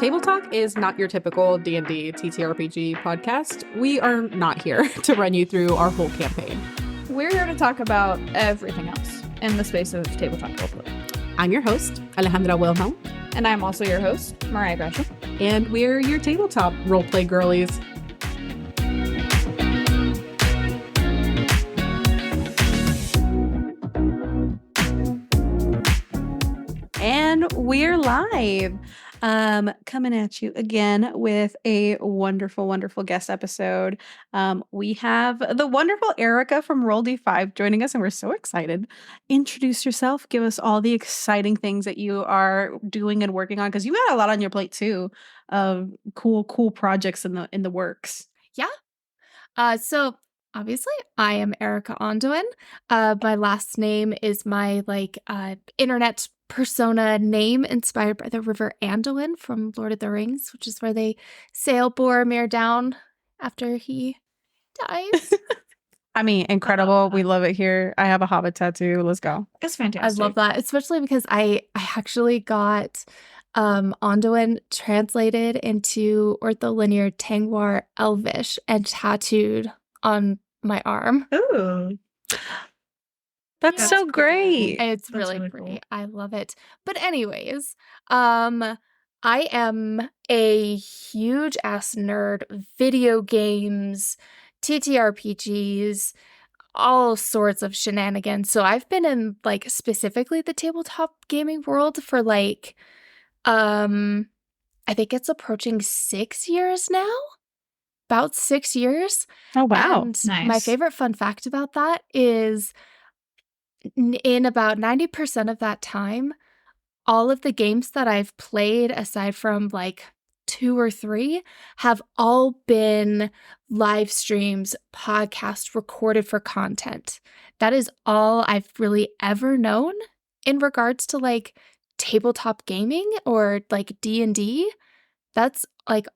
Table Talk is not your typical D&D TTRPG podcast. We are not here to run you through our whole campaign. We're here to talk about everything else in the space of tabletop roleplay. I'm your host, Alejandra Wilhelm. And I'm also your host, Mariah Gresham. And we're your tabletop roleplay girlies. And we're live, coming at you again with a wonderful, wonderful guest episode. We have the wonderful Erika from Roll D5 joining us, and we're so excited. Introduce yourself. Give us all the exciting things that you are doing and working on, because you got a lot on your plate too of cool projects in the works. Yeah. So obviously, I am Erika Ondoin. My last name is my internet persona name inspired by the river Anduin from Lord of the Rings, which is where they sail Boromir down after he dies. I mean, incredible. We love it here. I have a Hobbit tattoo. Let's go. It's fantastic. I love that, especially because I actually got Anduin translated into Ortholinear Tangwar Elvish and tattooed on my arm. Ooh. That's so great. It's really pretty. Cool. I love it. But anyways, I am a huge ass nerd. Video games, TTRPGs, all sorts of shenanigans. So I've been in specifically the tabletop gaming world for I think it's approaching 6 years now. About 6 years. Oh, wow. And nice. My favorite fun fact about that is in about 90% of that time, all of the games that I've played, aside from 2 or 3, have all been live streams, podcasts recorded for content. That is all I've really ever known in regards to tabletop gaming or D&D. That's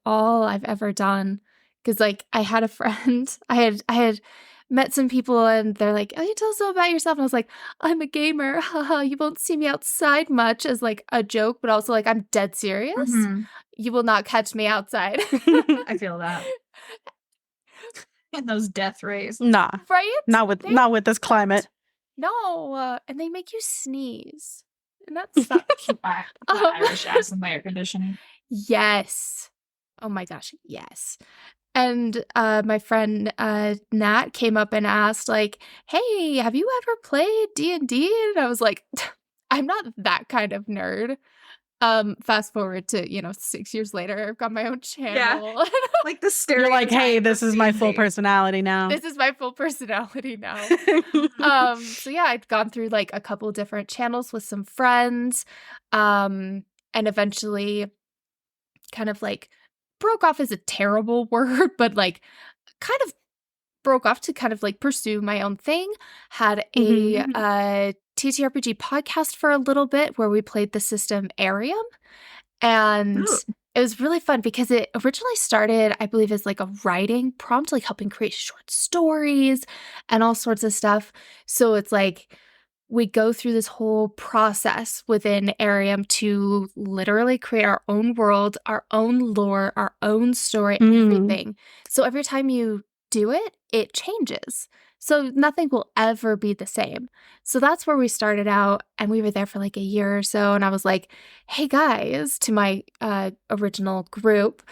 all I've ever done. Because I had a friend, I had met some people and they're like, oh, you tell us about yourself. And I was like, I'm a gamer. Haha, you won't see me outside much, as a joke, but also I'm dead serious. Mm-hmm. You will not catch me outside. I feel that. And those death rays. Nah. Right? Not with this climate. No. And they make you sneeze. And that's not keep my Irish ass in my air conditioning. Yes. Oh my gosh, yes. And my friend Nat came up and asked, hey, have you ever played D&D? And I was like, I'm not that kind of nerd. Fast forward to, 6 years later, I've got my own channel. Yeah. The stereotype. You're like, hey, this is my full personality now. This is my full personality now. So yeah, I'd gone through a couple different channels with some friends, and eventually kind of broke off is a terrible word, but kind of broke off to kind of pursue my own thing. Had a TTRPG podcast for a little bit where we played the system Arium. And it was really fun because it originally started, I believe, as a writing prompt, helping create short stories and all sorts of stuff. So it's we go through this whole process within Arium to literally create our own world, our own lore, our own story, everything. So every time you do it, it changes. So nothing will ever be the same. So that's where we started out, and we were there for a year or so. And I was like, hey guys, to my original group,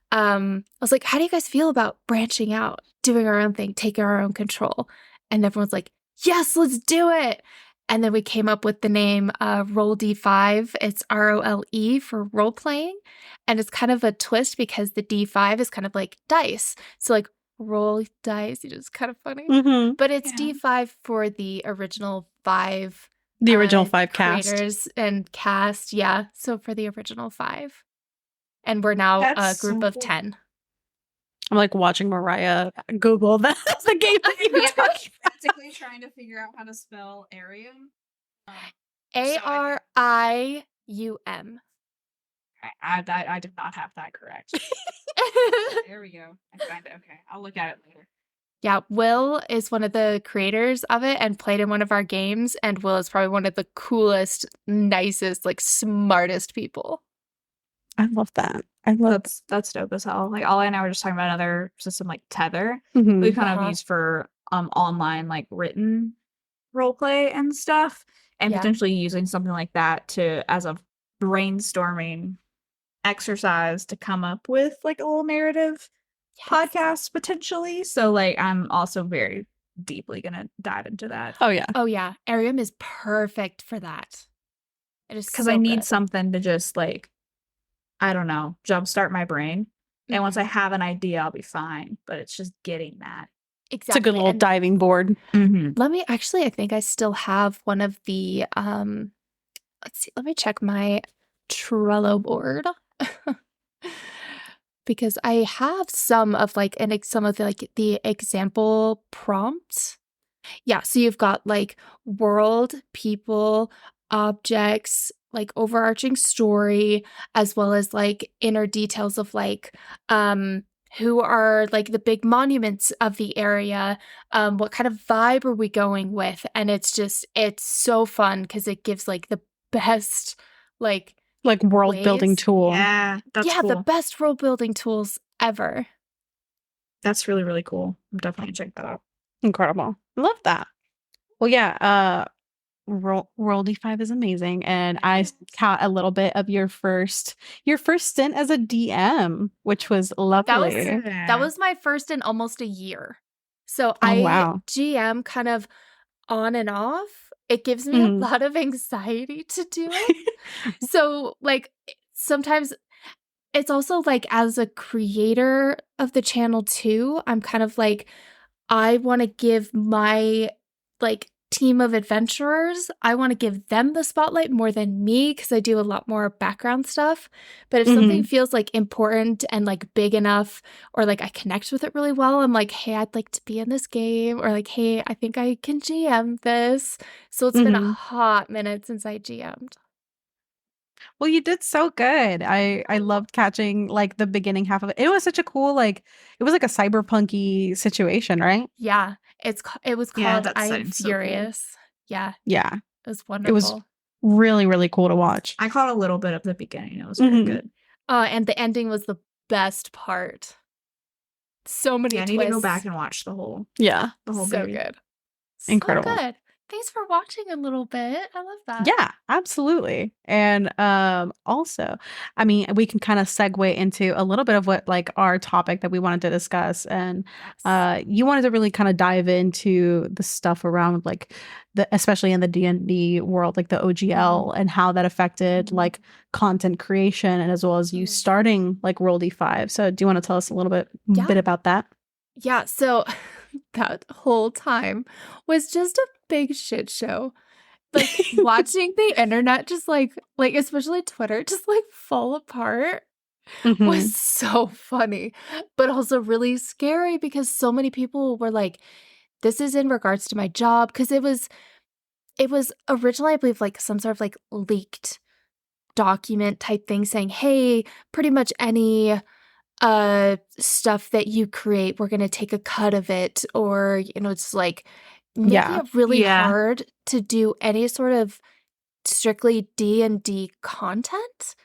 I was like, how do you guys feel about branching out, doing our own thing, taking our own control? And everyone's like, yes, let's do it. And then we came up with the name Roll D5. It's ROLE for role playing. And it's kind of a twist because the D5 is kind of like dice. So roll dice, it's kind of funny. Mm-hmm. But it's D5 for the original 5. The original 5 creators cast. And cast, yeah. So for the original 5. And we're now a group of 10. I'm watching Mariah Google the game that you were talking about. Practically trying to figure out how to spell Arium. Arium. I did not have that correct. There we go. I find it. Okay, I'll look at it later. Yeah, Will is one of the creators of it and played in one of our games. And Will is probably one of the coolest, nicest, smartest people. I love that. I love That's dope as hell. Like Ollie and I were just talking about another system like Tether. Mhm. We kind of Uh-huh. use for online like written role play and stuff, and Yeah. potentially using something like that to as a brainstorming exercise to come up with like a little narrative Yes. podcast potentially. So like I'm also very deeply gonna dive into that Oh yeah. Oh yeah, Arium is perfect for that. It is because so I need good. something to just like, I don't know, jumpstart my brain. And once I Mhm. have an idea, I'll be fine. But it's just getting that. It's a good Exactly. little And diving board. let me actually, I think I still have one of the let's see, let me check my Trello board. Because I have some of like some of the, like the example prompts. Yeah, so you've got like world, people, objects, like overarching story, as well as like inner details of like who are like the big monuments of the area, what kind of vibe are we going with? And it's so fun because it gives like the best like World building ways. tool. Yeah, that's Yeah, cool. the best world building tools ever. That's really, really cool. I'm definitely gonna check that out. Incredible. Love that. Well, yeah, Worldy 5 is amazing. And I caught a little bit of your first stint as a DM, which was lovely. That was my first in almost a year. So Oh, I wow. GM kind of on and off. It gives me a Mhm. lot of anxiety to do it. So like sometimes it's also like as a creator of the channel too, I'm kind of like I want to give my like team of adventurers, I want to give them the spotlight more than me because I do a lot more background stuff. But if something Mhm. feels like important and like big enough or like I connect with it really well, I'm like, hey, I'd like to be in this game, or like, hey, I think I can GM this. So it's been a Mhm. hot minute since I GM'd. Well, you did so good. I loved catching like the beginning half of it. It was such a cool it was like a cyberpunky situation, right? Yeah, it was Yeah, called that I Am sounds so cool. Furious. Yeah, Yeah. it was It was wonderful. really, really cool to watch. I caught a little bit of the beginning. It was very Mhm. good. And the ending was the best part. So many Yeah, I twists. need to go back and watch the whole Yeah. So baby. good. Incredible. So good. Thanks for watching a little bit. I love that. Yeah, absolutely. And also, I mean, we can kind of segue into a little bit of what like our topic that we wanted to discuss. And Yes. you wanted to really kind of dive into the stuff around like especially in the D&D world, like the OGL and how that affected like content creation and as well as you starting like Roll D5. So do you want to tell us a little bit about that? Yeah, so that whole time was just a big shit show. Like watching the internet just like especially Twitter just like fall apart Mhm. was so funny, but also really scary because so many people were like, this is in regards to my job, because it was originally, I believe, like some sort of like leaked document type thing saying, hey, pretty much any stuff that you create, we're gonna take a cut of it, or it's like making Yeah. it really Yeah. hard to do any sort of strictly D&D content.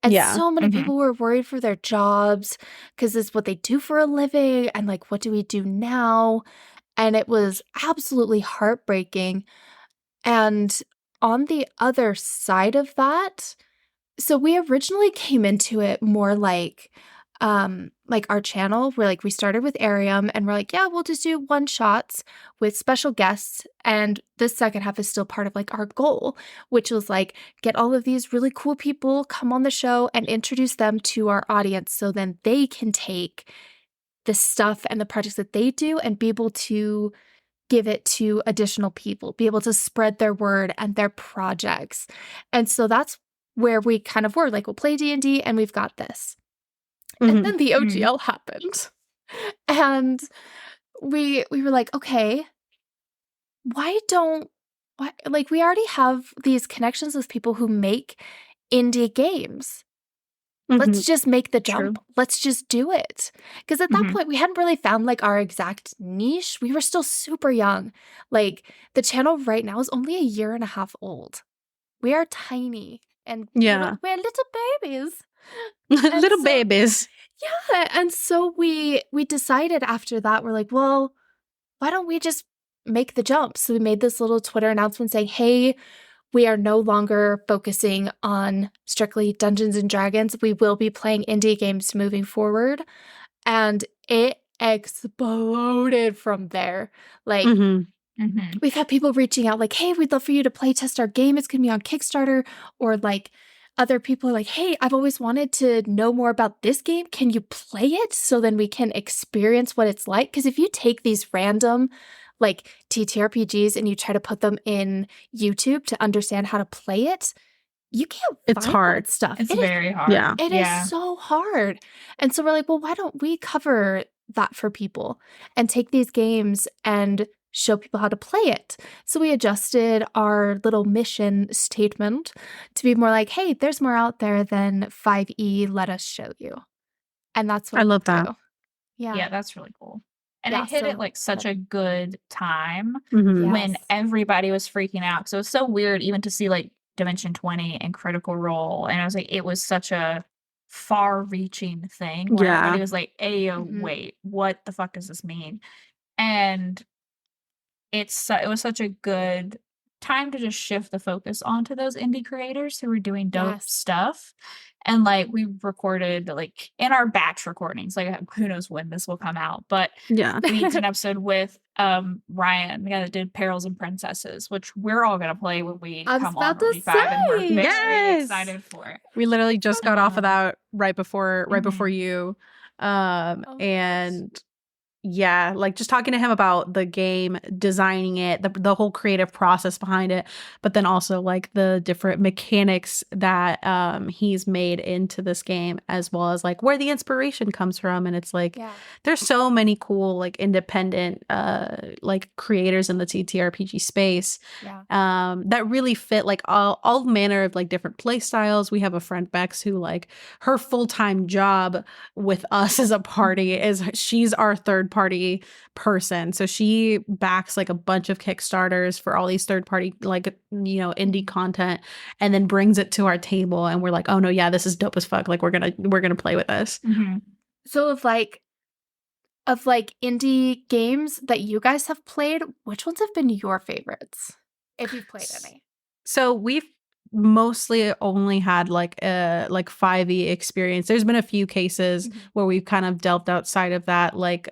And Yeah. so many people were worried for their jobs because it's what they do for a living, and like, what do we do now? And it was absolutely heartbreaking. And on the other side of that, so we originally came into it more like our channel, where like we started with Arium and we're like, yeah, we'll just do one shots with special guests. And this second half is still part of like our goal, which was like get all of these really cool people come on the show and introduce them to our audience so then they can take the stuff and the projects that they do and be able to give it to additional people, be able to spread their word and their projects. And so that's where we kind of were like, we'll play D&D and we've got this. And then the OGL happened. And we were like, okay, why like we already have these connections with people who make indie games. Let's just make the jump. True. Let's just do it. Because at that point, we hadn't really found like our exact niche. We were still super young. Like the channel right now is only 1.5 years old. We are tiny and Yeah. we're little babies. Little so- babies. Yeah, and so we decided after that, we're like, well, why don't we just make the jump? So we made this little Twitter announcement saying, hey, we are no longer focusing on strictly Dungeons and Dragons. We will be playing indie games moving forward. And it exploded from there. Like, we've had people reaching out like, hey, we'd love for you to play test our game. It's going to be on Kickstarter. Or like other people are like, hey, I've always wanted to know more about this game. Can you play it so then we can experience what it's like? Because if you take these random like TTRPGs and you try to put them in YouTube to understand how to play it, you can't It's find hard. that stuff. It's very hard. Yeah. It is so hard. And so we're like, well, why don't we cover that for people and take these games and show people how to play it? So we adjusted our little mission statement to be more like, hey, there's more out there than 5e. Let us show you. And that's what I love we that. do. Yeah. Yeah, that's really cool. And Yeah, it hit so- at like such a good time Mhm. when Yes. everybody was freaking out. So it's so weird even to see like Dimension 20 and Critical Role. And I was like, it was such a far reaching thing where Yeah. everybody was like, ayo, Mhm. wait, what the fuck does this mean? And it was such a good time to just shift the focus onto those indie creators who were doing dope Yes. stuff. And like we recorded like in our batch recordings, like who knows when this will come out, but Yeah. we did an episode with Ryan, the guy that did Perils and Princesses, which we're all gonna play when we I was come on about to 45, and we're say. very Yes. excited for it. We literally just got off of that right before Mhm. you. Oh, And yeah, like just talking to him about the game, designing it, the whole creative process behind it, but then also like the different mechanics that he's made into this game, as well as like where the inspiration comes from. And it's like Yeah. there's so many cool like independent like creators in the TTRPG space Yeah. that really fit like all manner of like different play styles. We have a friend, Bex, who like her full-time job with us as a party is she's our third party person. So she backs like a bunch of Kickstarters for all these third party like indie content, and then brings it to our table, and we're like, oh no, yeah, this is dope as fuck. Like we're gonna play with this. So of indie games that you guys have played, which ones have been your favorites? If you've played any. So we've mostly only had like a 5e experience. There's been a few cases where we've kind of delved outside of that, like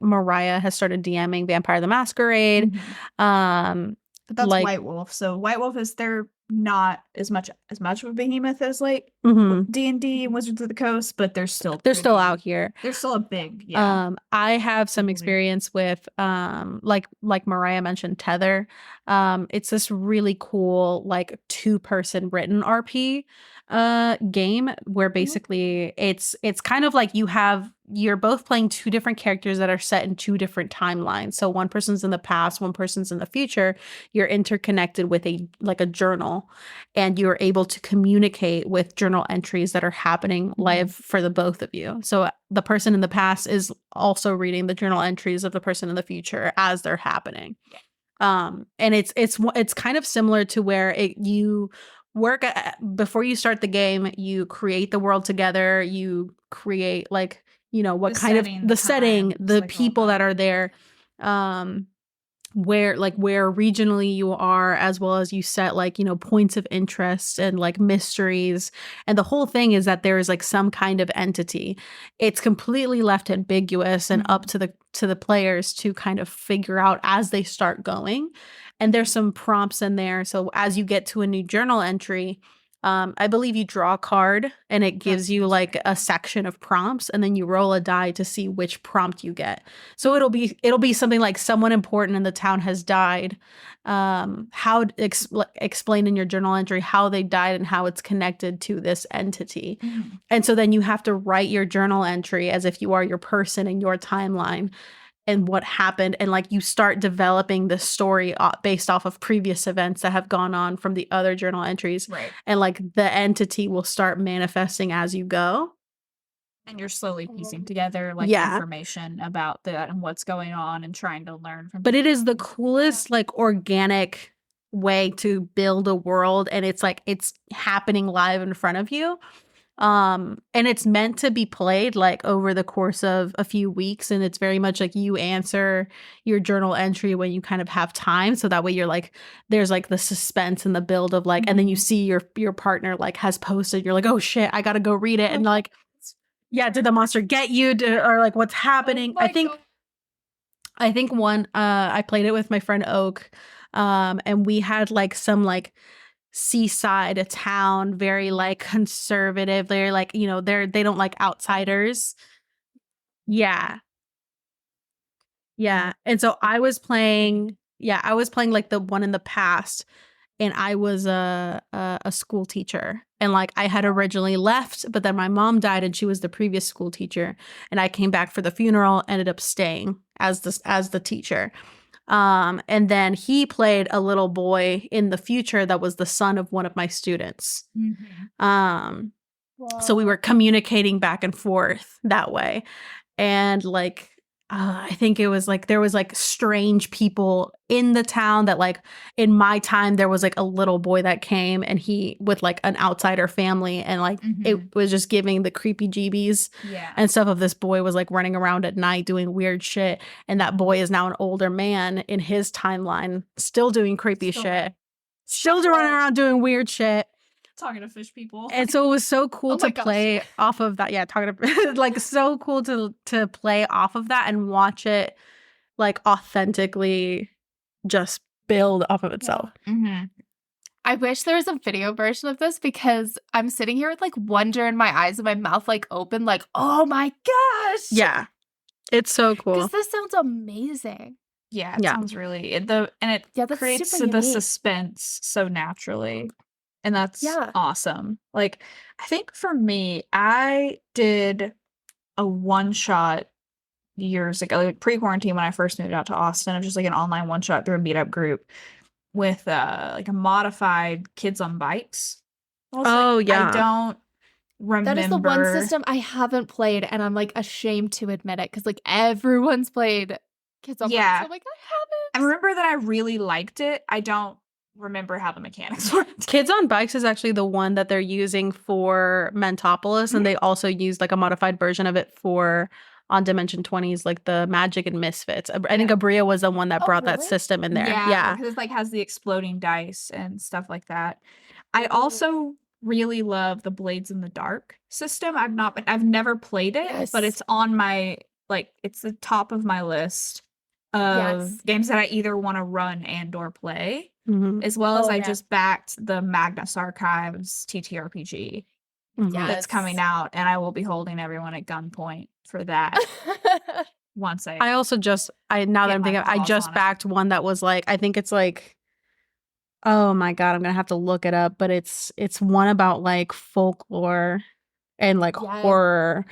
Mariah has started DMing Vampire the Masquerade. But that's like- White Wolf. So White Wolf they're not as much of a behemoth as like D&D and Wizards of the Coast, but they're still out here. They're still a big I have some Totally. experience with like Mariah mentioned Tether. It's this really cool like 2-person written RP game where basically it's kind of like you're both playing 2 different characters that are set in 2 different timelines. So one person's in the past, one person's in the future. You're interconnected with a journal, and you're able to communicate with journal entries that are happening live for the both of you. So the person in the past is also reading the journal entries of the person in the future as they're happening. And it's kind of similar to where you work before you start the game, you create the world together, you create like what The kind of setting, the the setting, times, the like, all people that. that are there, where regionally you are, as well as you set like points of interest and like mysteries, and the whole thing is that there is like some kind of entity. It's completely left ambiguous and up to the players to kind of figure out as they start going. And there's some prompts in there, so as you get to a new journal entry, I believe you draw a card and it gives you like a section of prompts, and then you roll a die to see which prompt you get. So it'll be something like someone important in the town has died. How explain in your journal entry how they died and how it's connected to this entity. And so then you have to write your journal entry as if you are your person in your timeline and what happened, and like you start developing the story based off of previous events that have gone on from the other journal entries, Right. and like the entity will start manifesting as you go, And you're slowly piecing together like information about that and what's going on and trying to learn from but it is the coolest like organic way to build a world, and it's like it's happening live in front of you. And it's meant to be played like over the course of a few weeks, and it's very much like you answer your journal entry when you kind of have time, so that way you're like there's like the suspense and the build of like, and then you see your partner like has posted, you're like, oh shit, I gotta go read it, and like, yeah, did the monster get you, or like what's happening? Oh I think one I played it with my friend Oak, and we had like some like seaside a town, very like conservative, they're like, you know, they don't like outsiders. Yeah, and so I was playing like the one in the past, and I was a school teacher, and like I had originally left, but then my mom died and she was the previous school teacher, and I came back for the funeral, ended up staying as the teacher. And then he played a little boy in the future that was the son of one of my students. So we were communicating back and forth that way. And like, I think it was like there was like strange people in the town that like in my time there was like a little boy that came, and he with like an outsider family, and like it was just giving the creepy jeebies and stuff of this boy was like running around at night doing weird shit, and that boy is now an older man in his timeline still doing creepy shit, still running around doing weird shit. Talking to fish people. And so it was so cool to play off of that. Yeah, talking to like so cool to play off of that and watch it like authentically just build off of itself. I wish there was a video version of this, because I'm sitting here with like wonder in my eyes and my mouth like open, like, oh my gosh. Yeah. It's so cool. Because this sounds amazing. Yeah, it sounds really it creates the suspense so naturally. And that's awesome. Like, I think for me, I did a one-shot years ago, like pre-quarantine when I first moved out to Austin. It was just like an online one-shot through a meetup group with like a modified Kids on Bikes. I don't remember. That is the one system I haven't played, and I'm like ashamed to admit it, because like everyone's played Kids on Bikes. I'm like, I haven't. I remember that I really liked it. I don't remember how the mechanics worked. Kids on Bikes is actually the one that they're using for Mentopolis, and they also used like a modified version of it for on Dimension 20s, like the Magic and Misfits. I think Abria was the one that brought that system in there. Yeah, because it like has the exploding dice and stuff like that. I also really love the Blades in the Dark system. I've never played it, but it's on my it's the top of my list of games that I either want to run and or play. As well as I just backed the Magnus Archives TTRPG that's coming out, and I will be holding everyone at gunpoint for that. Once I also just now that I'm thinking, I just backed one that was like, I think it's like, oh my god, I'm gonna have to look it up, but it's one about like folklore and like horror.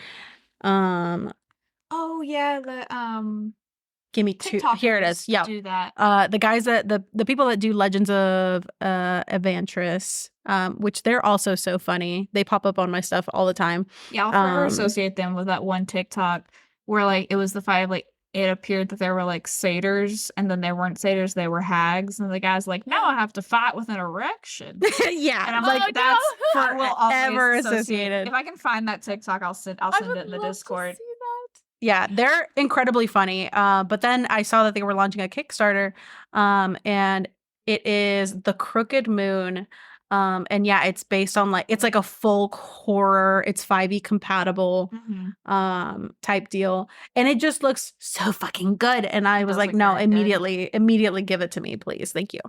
Give me two. Here it is. Yeah. Do that. The guys the people that do Legends of Evantris, which they're also so funny. They pop up on my stuff all the time. Yeah, I'll forever associate them with that one TikTok where like it was the five, like it appeared that there were like satyrs, and then they weren't satyrs, they were hags, and the guy's like, now I have to fight with an erection. Yeah, and I'm like, that's forever associated. If I can find that TikTok, I'll send it in the Discord. Yeah, they're incredibly funny. But then I saw that they were launching a Kickstarter, and it is The Crooked Moon. And yeah, it's based on like, it's like a folk horror. It's 5e compatible, type deal. And it just looks so fucking good. And I was like, no, immediately give it to me, please. Thank you.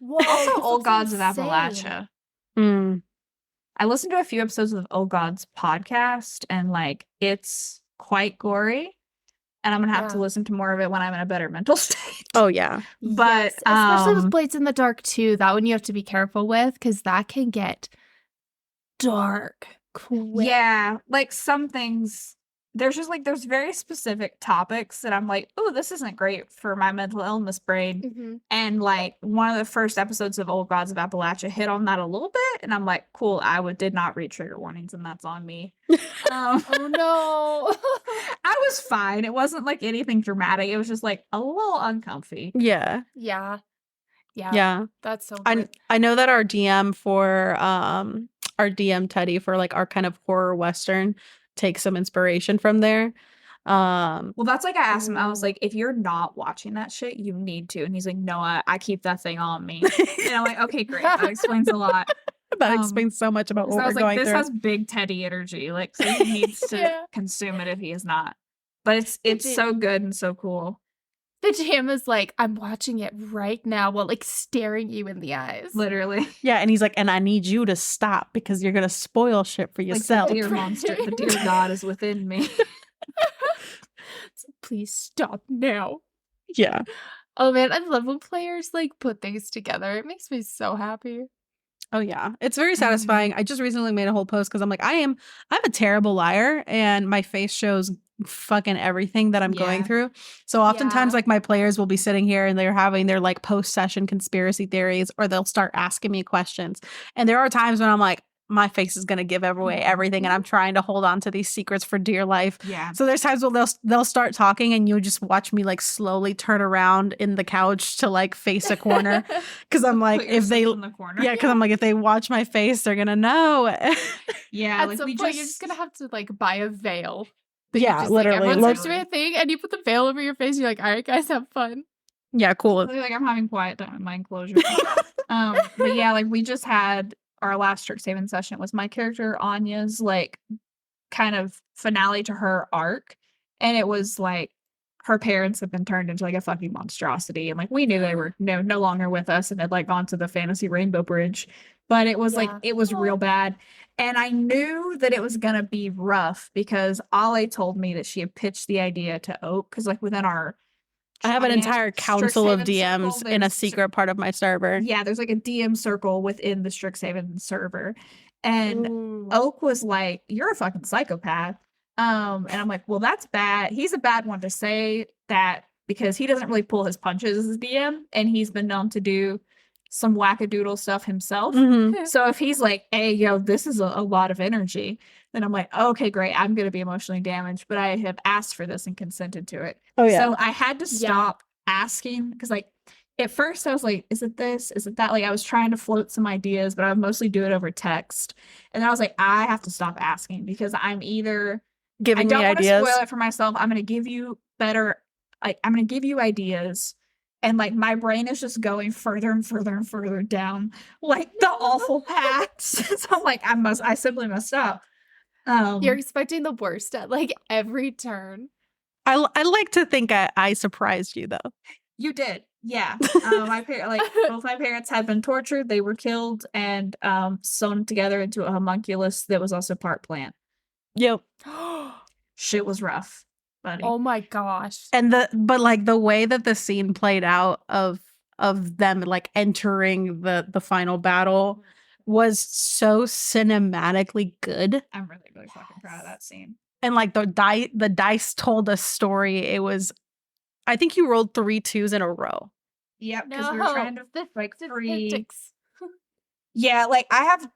Whoa, also, Old Gods of Appalachia. I listened to a few episodes of Old Gods podcast, and like, it's quite gory, and I'm gonna have to listen to more of it when I'm in a better mental state. Oh yeah, but especially with Blades in the Dark too. That one you have to be careful with, because that can get dark quick. Yeah, like some things. There's just like there's very specific topics that I'm like, oh, this isn't great for my mental illness brain. And like one of the first episodes of Old Gods of Appalachia hit on that a little bit, and I'm like, cool, did not read trigger warnings, and that's on me. Oh no. I was fine. It wasn't like anything dramatic. It was just like a little uncomfy. Yeah. Yeah. Yeah. That's so good. I know that our DM for our DM Teddy for like our kind of horror Western take some inspiration from there. Well, that's like I asked him, I was like, if you're not watching that shit, you need to. And he's like, no, I keep that thing on me. And I'm like, okay, great. That explains a lot. That explains so much about So what I we're was like, going this through. has big Teddy energy. Like, so he needs to consume it if he is not. But it's so good and so cool. The GM is like, I'm watching it right now while like staring you in the eyes. Literally. Yeah, and he's like, and I need you to stop because you're gonna spoil shit for yourself. Like the deer monster, the deer god is within me. So please stop now. Yeah. Oh man, I love when players like put things together. It makes me so happy. Oh yeah, it's very satisfying. I just recently made a whole post because I'm like, I'm a terrible liar, and my face shows fucking everything that I'm going through. So oftentimes, like my players will be sitting here and they're having their like post session conspiracy theories, or they'll start asking me questions. And there are times when I'm like, my face is gonna give away everything, and I'm trying to hold on to these secrets for dear life. Yeah. So there's times where they'll start talking, and you just watch me like slowly turn around in the couch to like face a corner, because I'm like, if they in the corner. yeah, because I'm like, if they watch my face, they're gonna know. Yeah, At like some we point, just you're just gonna have to like buy a veil. Yeah, Just, literally. Like, everyone Look- starts doing a thing, and you put the veil over your face. You're like, all right, guys, have fun. Yeah, cool. like I'm having quiet time in my enclosure. But yeah, like we just had our last Strixhaven session was my character Anya's like kind of finale to her arc, and it was like her parents have been turned into like a fucking monstrosity, and like we knew they were no longer with us and had like gone to the fantasy rainbow bridge, but it was like it was real bad. And I knew that it was gonna be rough because Ale told me that she had pitched the idea to Oak, because like within our I have an entire council of Strixhaven DMs circle, in a there's- secret part of my server. Yeah, there's like a DM circle within the Strixhaven server. And Ooh. Oak was like, "You're a fucking psychopath." And I'm like, "Well, that's bad. He's a bad one to say that because he doesn't really pull his punches as a DM, and he's been known to do some wackadoodle stuff himself. Mhm. So if he's like, hey, yo, this is a lot of energy, then I'm like, okay, great. I'm going to be emotionally damaged, but I have asked for this and consented to it. Oh, yeah. So I had to stop asking because, like, at first I was like, is it this? Is it that? Like, I was trying to float some ideas, but I would mostly do it over text. And then I was like, I have to stop asking because I'm either Giving I don't me want to ideas. spoil it for myself. I'm going to give you better, like, I'm going to give you ideas. And like my brain is just going further and further and further down, like the awful paths. So I'm like, I simply must stop. You're expecting the worst at like every turn. I like to think I surprised you though. You did, yeah. Both my parents had been tortured. They were killed and sewn together into a homunculus that was also part plant. Yep. Shit was rough, buddy. Oh my gosh. And but like the way that the scene played out of them like entering the final battle was so cinematically good. I'm really, really fucking proud of that scene. And like the dice told a story. It was, I think you rolled 3 2s in a row. Yep, because we were trying to like free. Statistics. Yeah, like I have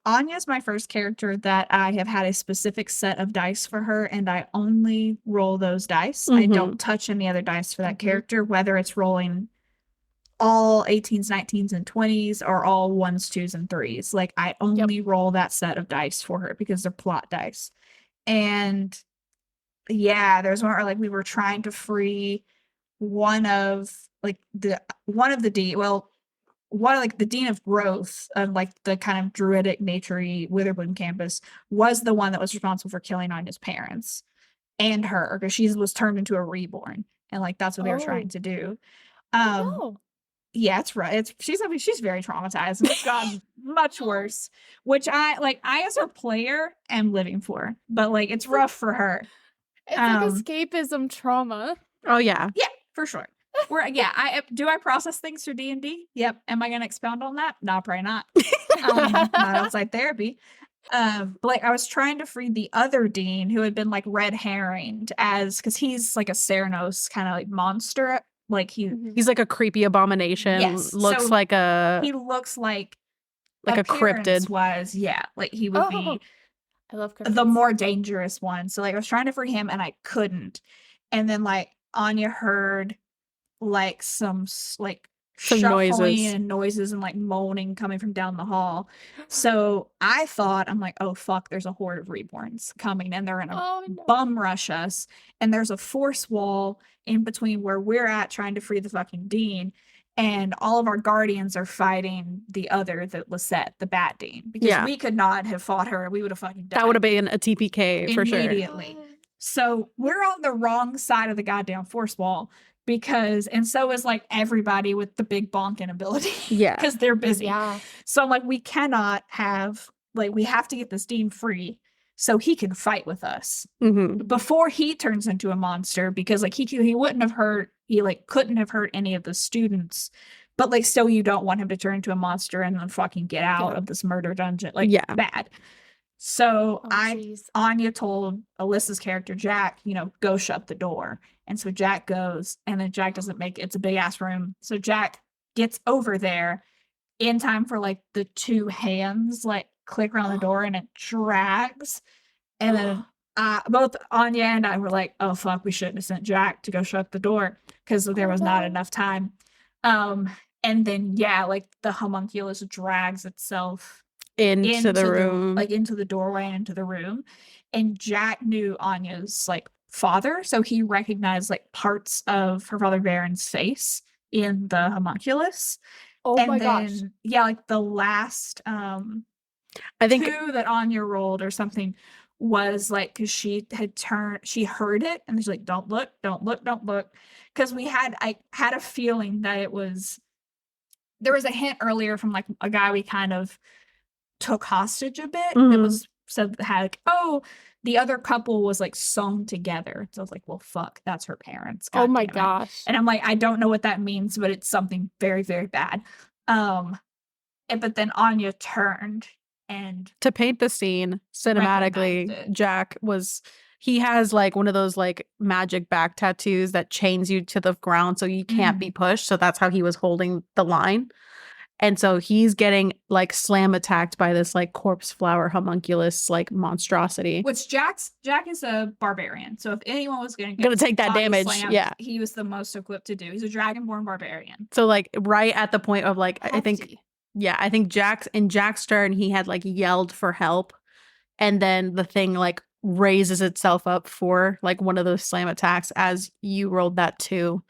Anya's my first character that I have had a specific set of dice for her, and I only roll those dice. I don't touch any other dice for that character, whether it's rolling all 18s, 19s, and 20s, or all 1s, 2s, and 3s. Like I only roll that set of dice for her because they're plot dice. And yeah, there's one where like we were trying to free one of the Dean of Growth of like the kind of druidic naturey Witherbloom campus was the one that was responsible for killing Anya's parents and her, because she was turned into a reborn, and like that's what they were trying to do. Yeah, it's right. She's very traumatized, and it's gotten much worse, which I as a player am living for, but like it's rough for her. It's like escapism trauma. Oh yeah. Yeah, for sure. I process things through D&D? Yep. Am I going to expound on that? No, probably not. Not outside therapy. But like I was trying to free the other Dean who had been like red herringed because he's like a Ceranos kind of like monster. Like he's like a creepy abomination. Yes. Looks So like he looks like a cryptid. Was like he would be I love cryptids. The more dangerous one. So like I was trying to free him and I couldn't. And then like Anya heard like some like Some shuffling noises. and noises and like moaning coming from down the hall. So I thought, I'm like, oh fuck, there's a horde of reborns coming and they're gonna Oh, no. bum rush us. And there's a force wall in between where we're at trying to free the fucking dean. And all of our guardians are fighting the Lisette, the bad dean, because we could not have fought her. We would have fucking died. That would have been a TPK for sure. Immediately. So we're on the wrong side of the goddamn force wall and so is like everybody with the big bonking ability. Yeah. Because they're busy. Yeah. So I'm like, we cannot have, like, we have to get this dean free so he can fight with us before he turns into a monster, because like he wouldn't have hurt, he like couldn't have hurt any of the students, but like still you don't want him to turn into a monster and then fucking get out of this murder dungeon. Like, bad. So Anya told Alyssa's character, Jack, go shut the door. And so Jack goes, and then Jack doesn't make it. It's a big ass room. So Jack gets over there in time for like the two hands like click around the door and it drags. And then both Anya and I were like, oh fuck, we shouldn't have sent Jack to go shut the door because there was not enough time. And then like the homunculus drags itself into the room, like into the doorway and into the room. And Jack knew Anya's like father, so he recognized like parts of her father Baron's face in the homunculus. Gosh. Like the last I think 2 that Anya rolled or something was like, because she heard it and she's like, don't look, because I had a feeling that there was a hint earlier from like a guy we kind of took hostage a bit that was said that had like, oh, the other couple was like sewn together. So I was like, well fuck, that's her parents. God my gosh. And I'm like, I don't know what that means, but it's something very, very bad. But then Anya turned, and to paint the scene cinematically, Jack he has like one of those like magic back tattoos that chains you to the ground so you can't be pushed. So that's how he was holding the line. And so he's getting like slam attacked by this like corpse flower homunculus like monstrosity. Which Jack is a barbarian. So if anyone was gonna take that damage, slammed, he was the most equipped to do. He's a dragonborn barbarian. So like right at the point of like I think Jack's turn, he had like yelled for help, and then the thing like raises itself up for like one of those slam attacks as you rolled that 2.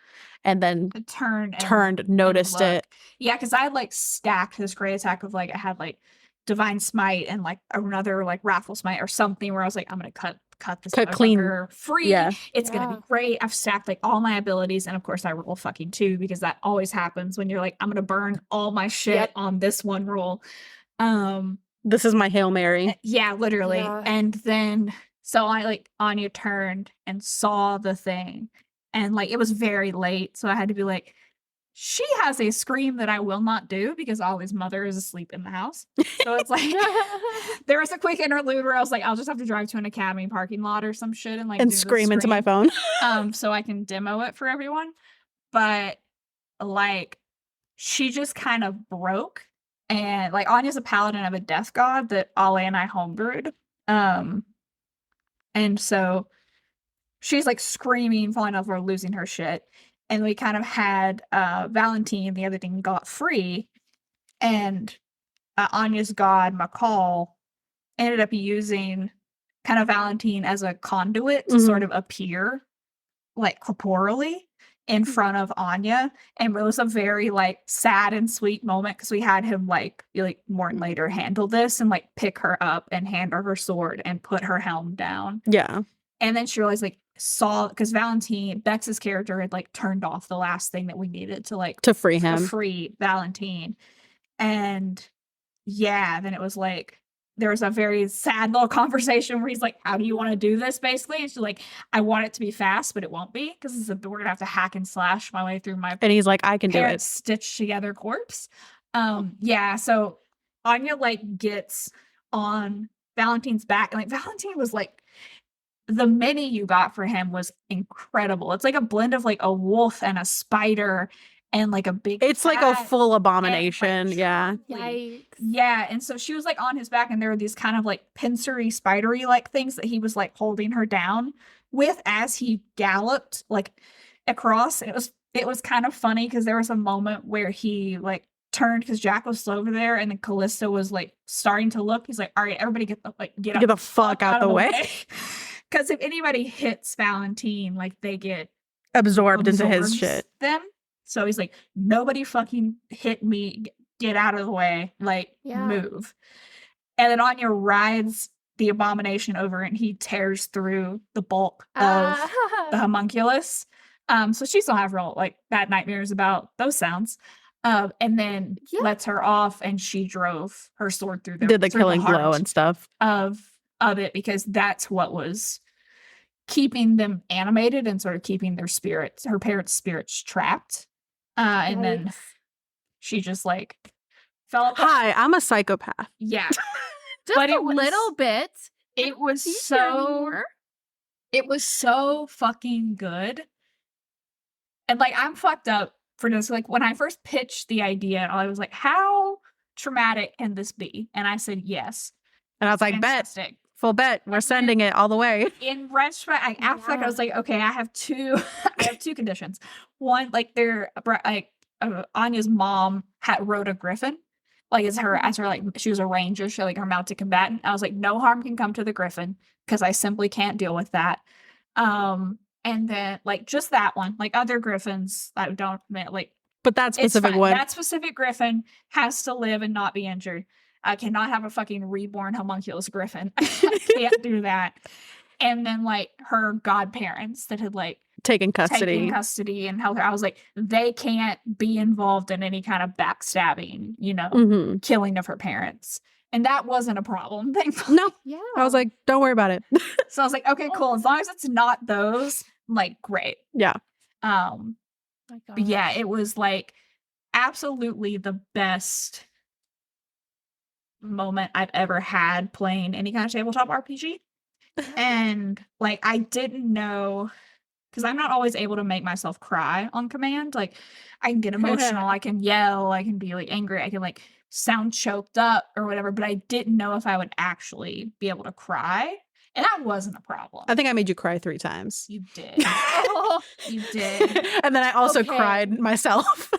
And then noticed it. Yeah, because I had like stacked this great attack of like I had like divine smite and like another like wrathful smite or something where I was like, I'm gonna cut this clean free. Yeah. It's gonna be great. I've stacked like all my abilities, and of course I roll fucking 2 because that always happens when you're like, I'm gonna burn all my shit on this one roll. This is my Hail Mary. Yeah, literally. Yeah. And then so I like Anya turned and saw the thing. And like it was very late, so I had to be like, she has a scream that I will not do because Ollie's mother is asleep in the house. So it's like there was a quick interlude where I was like, I'll just have to drive to an academy parking lot or some shit and like scream into my phone. So I can demo it for everyone. But like she just kind of broke, and like Anya's a paladin of a death god that Ollie and I homebrewed. And so she's like screaming, falling over, losing her shit. And we kind of had Valentine, the other thing, got free. And Anya's god, McCall, ended up using kind of Valentine as a conduit to sort of appear like corporally in front of Anya. And it was a very like sad and sweet moment because we had him like Morton later handle this and like pick her up and hand her sword and put her helm down. Yeah. And then she realized because Valentine, Bex's character had like turned off the last thing that we needed to free him, to free Valentine. And then it was like, there was a very sad little conversation where he's like, how do you want to do this basically? And she's like, I want it to be fast, but it won't be because we're going to have to hack and slash my way through my and he's like, I can do it. Stitched together corpse. So Anya like gets on Valentine's back, and like Valentine was like, the mini you got for him was incredible. It's like a blend of like a wolf and a spider and like a big it's like a full abomination. Like, yeah. Yikes. Yeah. And so she was like on his back, and there were these kind of like pincery, spidery like things that he was like holding her down with as he galloped like across. And it was it was kind of funny because there was a moment where he like turned because Jack was still over there, and then Callista was like starting to look. He's like, "All right, everybody, get the fuck out the way." Because if anybody hits Valentine, like they get Absorbed into his absorbs shit. them. So he's like, "Nobody fucking hit me. Get out of the way. Like move." And then Anya rides the abomination over, and he tears through the bulk of the homunculus. So she's gonna have real like bad nightmares about those sounds. And then lets her off, and she drove her sword through did the killing blow and stuff of it, because that's what was keeping them animated and sort of keeping their spirits, her parents' spirits, trapped. And then she just like fell apart. Hi, I'm a psychopath. Yeah. Just but a little bit. It was so fucking good. And like, I'm fucked up for this. Like, when I first pitched the idea, I was like, how traumatic can this be? And I said yes. And I was like, fantastic. Full bet. We're sending it all the way. In retrospect, after I was like, okay, I have two conditions. One, like Anya's mom rode a griffin. Like as her like she was a ranger, she like her mounted combatant. I was like, no harm can come to the griffin because I simply can't deal with that. And then like just that one, like other griffins I don't like. But that specific one, that specific griffin has to live and not be injured. I cannot have a fucking reborn homunculus griffin. I can't do that. And then like her godparents that had like taken custody and held her. I was like, they can't be involved in any kind of backstabbing, killing of her parents. And that wasn't a problem. Thankfully. No. Yeah. I was like, don't worry about it. So I was like, okay, cool. As long as it's not those, like, great. Yeah. But yeah, it was like absolutely the best moment I've ever had playing any kind of tabletop RPG. And like, I didn't know, because I'm not always able to make myself cry on command. Like, I can get emotional, I can yell, I can be like angry, I can like sound choked up or whatever, but I didn't know if I would actually be able to cry. And that wasn't a problem. I think I made you cry 3 times. You did. You did. And then I also cried myself.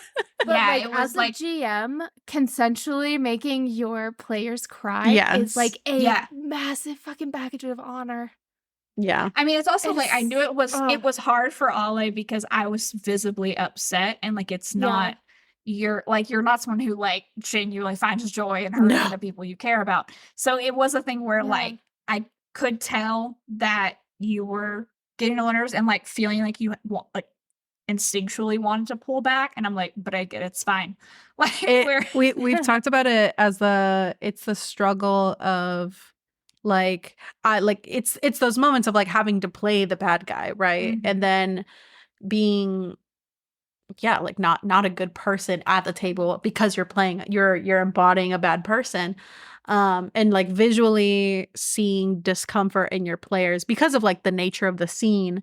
But yeah, like, it was as like a GM, consensually making your players cry is like a massive fucking badge of honor. Yeah. I mean, it's also like, I knew it was hard for Ale because I was visibly upset, and like, it's not, you're not someone who like genuinely finds joy in hurting the people you care about. So it was a thing where like, I could tell that you were getting on nerves and like feeling like you like instinctually wanted to pull back, and I'm like, but I get it, it's fine. Like we've talked about it as it's the struggle of like it's those moments of like having to play the bad guy, right? Mm-hmm. And then being like not a good person at the table because you're embodying a bad person. And like visually seeing discomfort in your players because of like the nature of the scene,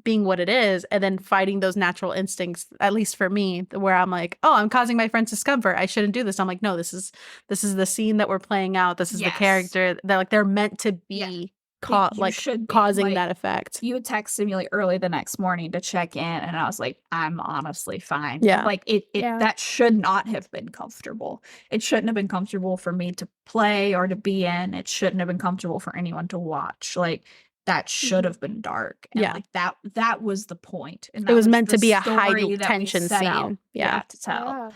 being what it is, and then fighting those natural instincts, at least for me, where I'm like, oh, I'm causing my friends discomfort, I shouldn't do this. I'm like, no, this is the scene that we're playing out. This is the character that like they're meant to be causing that effect. You had texted me like early the next morning to check in, and I was like, I'm honestly fine. Yeah. Like it that should not have been comfortable. It shouldn't have been comfortable for me to play or to be in. It shouldn't have been comfortable for anyone to watch. Like that should have been dark. And like that was the point. And it was meant to be a high tension scene. To tell. Yeah.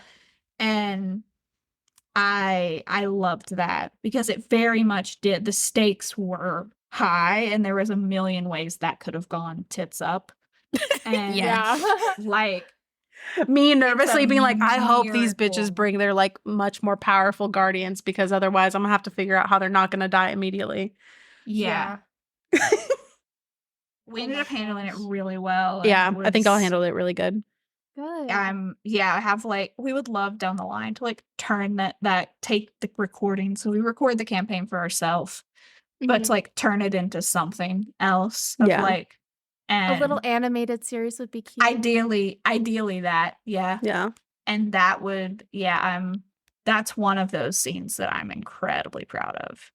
And I loved that because it very much did. The stakes were high, and there was a million ways that could have gone tits up. And like me nervously being like, I hope these bitches bring their like much more powerful guardians, because otherwise I'm gonna have to figure out how they're not gonna die immediately. Yeah. We ended up handling it really well. I think I'll handle it really good. Good. I have like, we would love down the line to like turn take the recording. So we record the campaign for ourselves, but to like turn it into something else of like, and a little animated series would be cute. Ideally that. Yeah. And that would, that's one of those scenes that I'm incredibly proud of.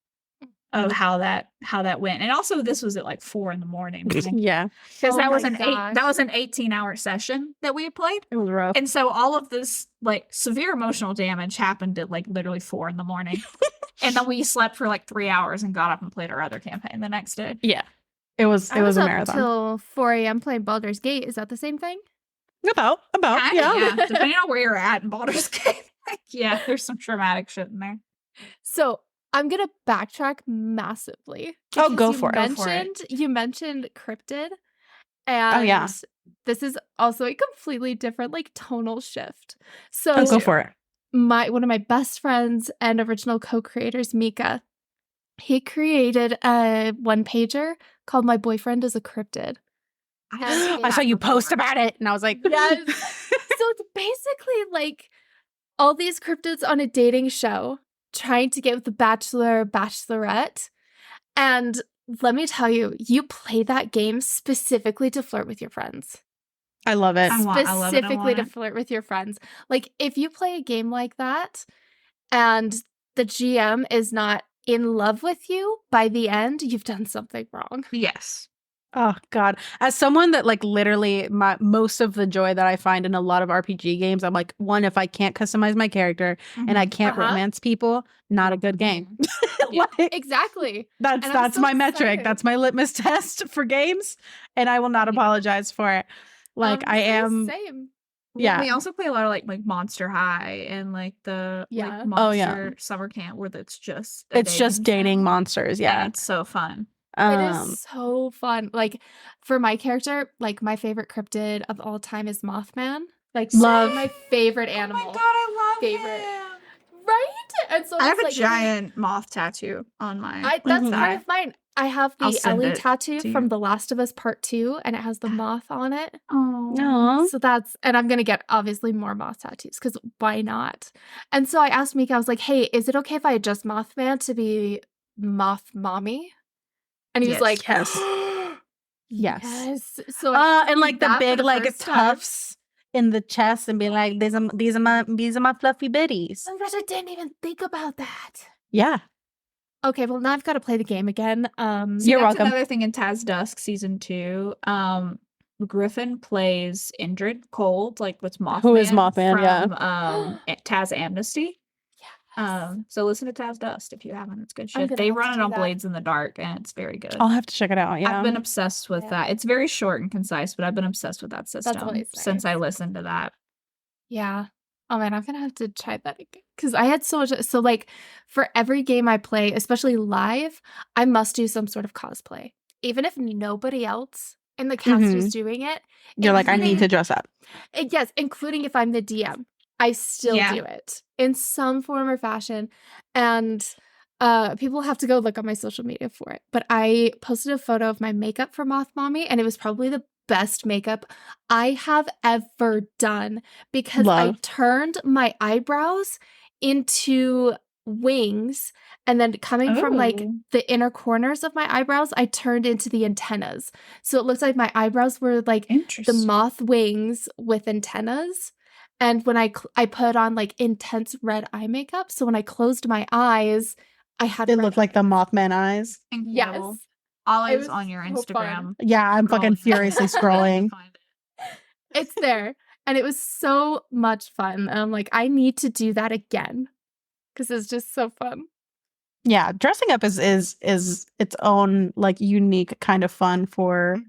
of how that went. And also this was at like 4 a.m. Yeah. Because Oh that was my an gosh. 18-hour session that we had played. It was rough. And so all of this like severe emotional damage happened at like literally 4 a.m. And then we slept for like 3 hours and got up and played our other campaign the next day. Yeah. It was I was a up marathon. till 4 a.m. playing Baldur's Gate. Is that the same thing? About Kinda, yeah. Depending on where you're at in Baldur's Gate. Yeah, there's some traumatic shit in there. So I'm gonna backtrack massively. Oh, because go you for it. Go for it. You mentioned cryptid, and yeah. this is also a completely different like tonal shift. So Oh, go for it. one of my best friends and original co-creators, Mika, he created a one-pager called "My Boyfriend is a Cryptid." I saw you post about it, and I was like, Yes. So it's basically like all these cryptids on a dating show trying to get with the bachelor or bachelorette. And let me tell you, you play that game specifically to flirt with your friends. I love it. Specifically to flirt with your friends. Like, if you play a game like that and the GM is not in love with you, by the end, you've done something wrong. Yes. Oh God. As someone that like literally most of the joy that I find in a lot of RPG games, I'm like, one, if I can't customize my character and I can't romance people, not a good game. Yeah. Like, Exactly. that's so my metric. excited. That's my litmus test for games, and I will not apologize for it. Like I am. Same. Yeah. We also play a lot of like Monster High and like the Yeah. like Monster Summer Camp where it's just dating show. monsters. Yeah. And it's so fun. It is so fun. Like for my character, like my favorite cryptid of all time is Mothman. Like Love. my favorite animal. Oh my God, I love favorite. him. Right? And so I have it's a like, giant moth tattoo on my that's thigh. kind of mine. I have I'll the send Ellie it tattoo to from you. The Last of Us Part 2, and it has the moth on it. Oh. So and I'm gonna get obviously more moth tattoos because why not? And so I asked Mika, I was like, hey, is it okay if I adjust Mothman to be Moth Mommy? And he was like, yes. yes. So and like the that big for the like first time. tufts in the chest and be like, these are my fluffy bitties. Oh my gosh, I didn't even think about that. Yeah. Okay, well now I've got to play the game again. You're that's welcome. another thing in Taz Dusk season 2. Griffin plays Indrid Cold, like what's Mothman. Who is Mothman? From Taz Amnesty. So listen to Taz Dust if you haven't. It's good shit. They run it on Blades in the Dark, and it's very good. I'll have to check it out. Yeah, I've been obsessed with that. It's very short and concise, but I've been obsessed with that system since I listened to that. Yeah. Oh man, I'm gonna have to try that again because I had so much. So like for every game I play, especially live, I must do some sort of cosplay, even if nobody else in the cast is doing it. You're like, I need to dress up. Yes, including if I'm the DM. I still do it in some form or fashion. And people have to go look on my social media for it. But I posted a photo of my makeup for Moth Mommy, and it was probably the best makeup I have ever done because I turned my eyebrows into wings, and then coming from like the inner corners of my eyebrows, I turned into the antennas. So it looks like my eyebrows were like the moth wings with antennas. And when I put on like intense red eye makeup, so when I closed my eyes, I had it looked like the Mothman eyes. Incredible. Yes, always on your Instagram. Fun. Yeah, I'm fucking furiously scrolling. It's there, and it was so much fun. And I'm like, I need to do that again because it's just so fun. Yeah, dressing up is its own like unique kind of fun for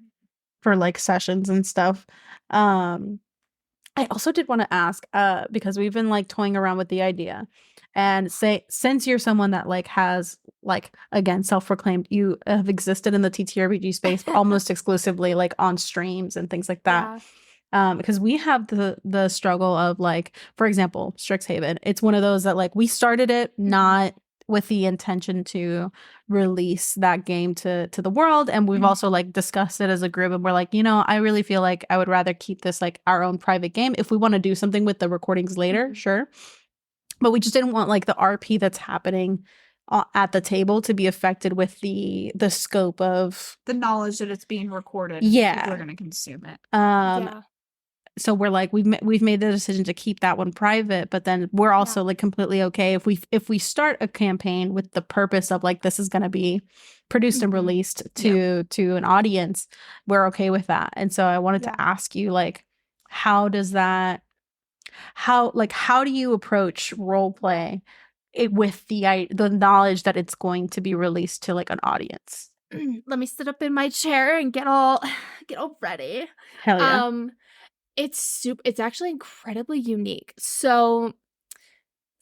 like sessions and stuff. I also did want to ask, because we've been like toying around with the idea, and since you're someone that like has like, again, self-proclaimed, you have existed in the TTRPG space almost exclusively like on streams and things like that. Yeah. Because we have the struggle of like, for example, Strixhaven. It's one of those that like we started it not with the intention to release that game to the world, and we've also like discussed it as a group, and we're like, I really feel like I would rather keep this like our own private game. If we want to do something with the recordings later, sure, but we just didn't want like the RP that's happening at the table to be affected with the scope of the knowledge that it's being recorded. Yeah, people are going to consume it. so we're like, we've made the decision to keep that one private, but then we're also like completely okay if we start a campaign with the purpose of like this is going to be produced and released to an audience, we're okay with that. And so I wanted to ask you, like, how do you approach role play with the knowledge that it's going to be released to like an audience? Let me sit up in my chair and get all ready. Hell yeah. It's actually incredibly unique. So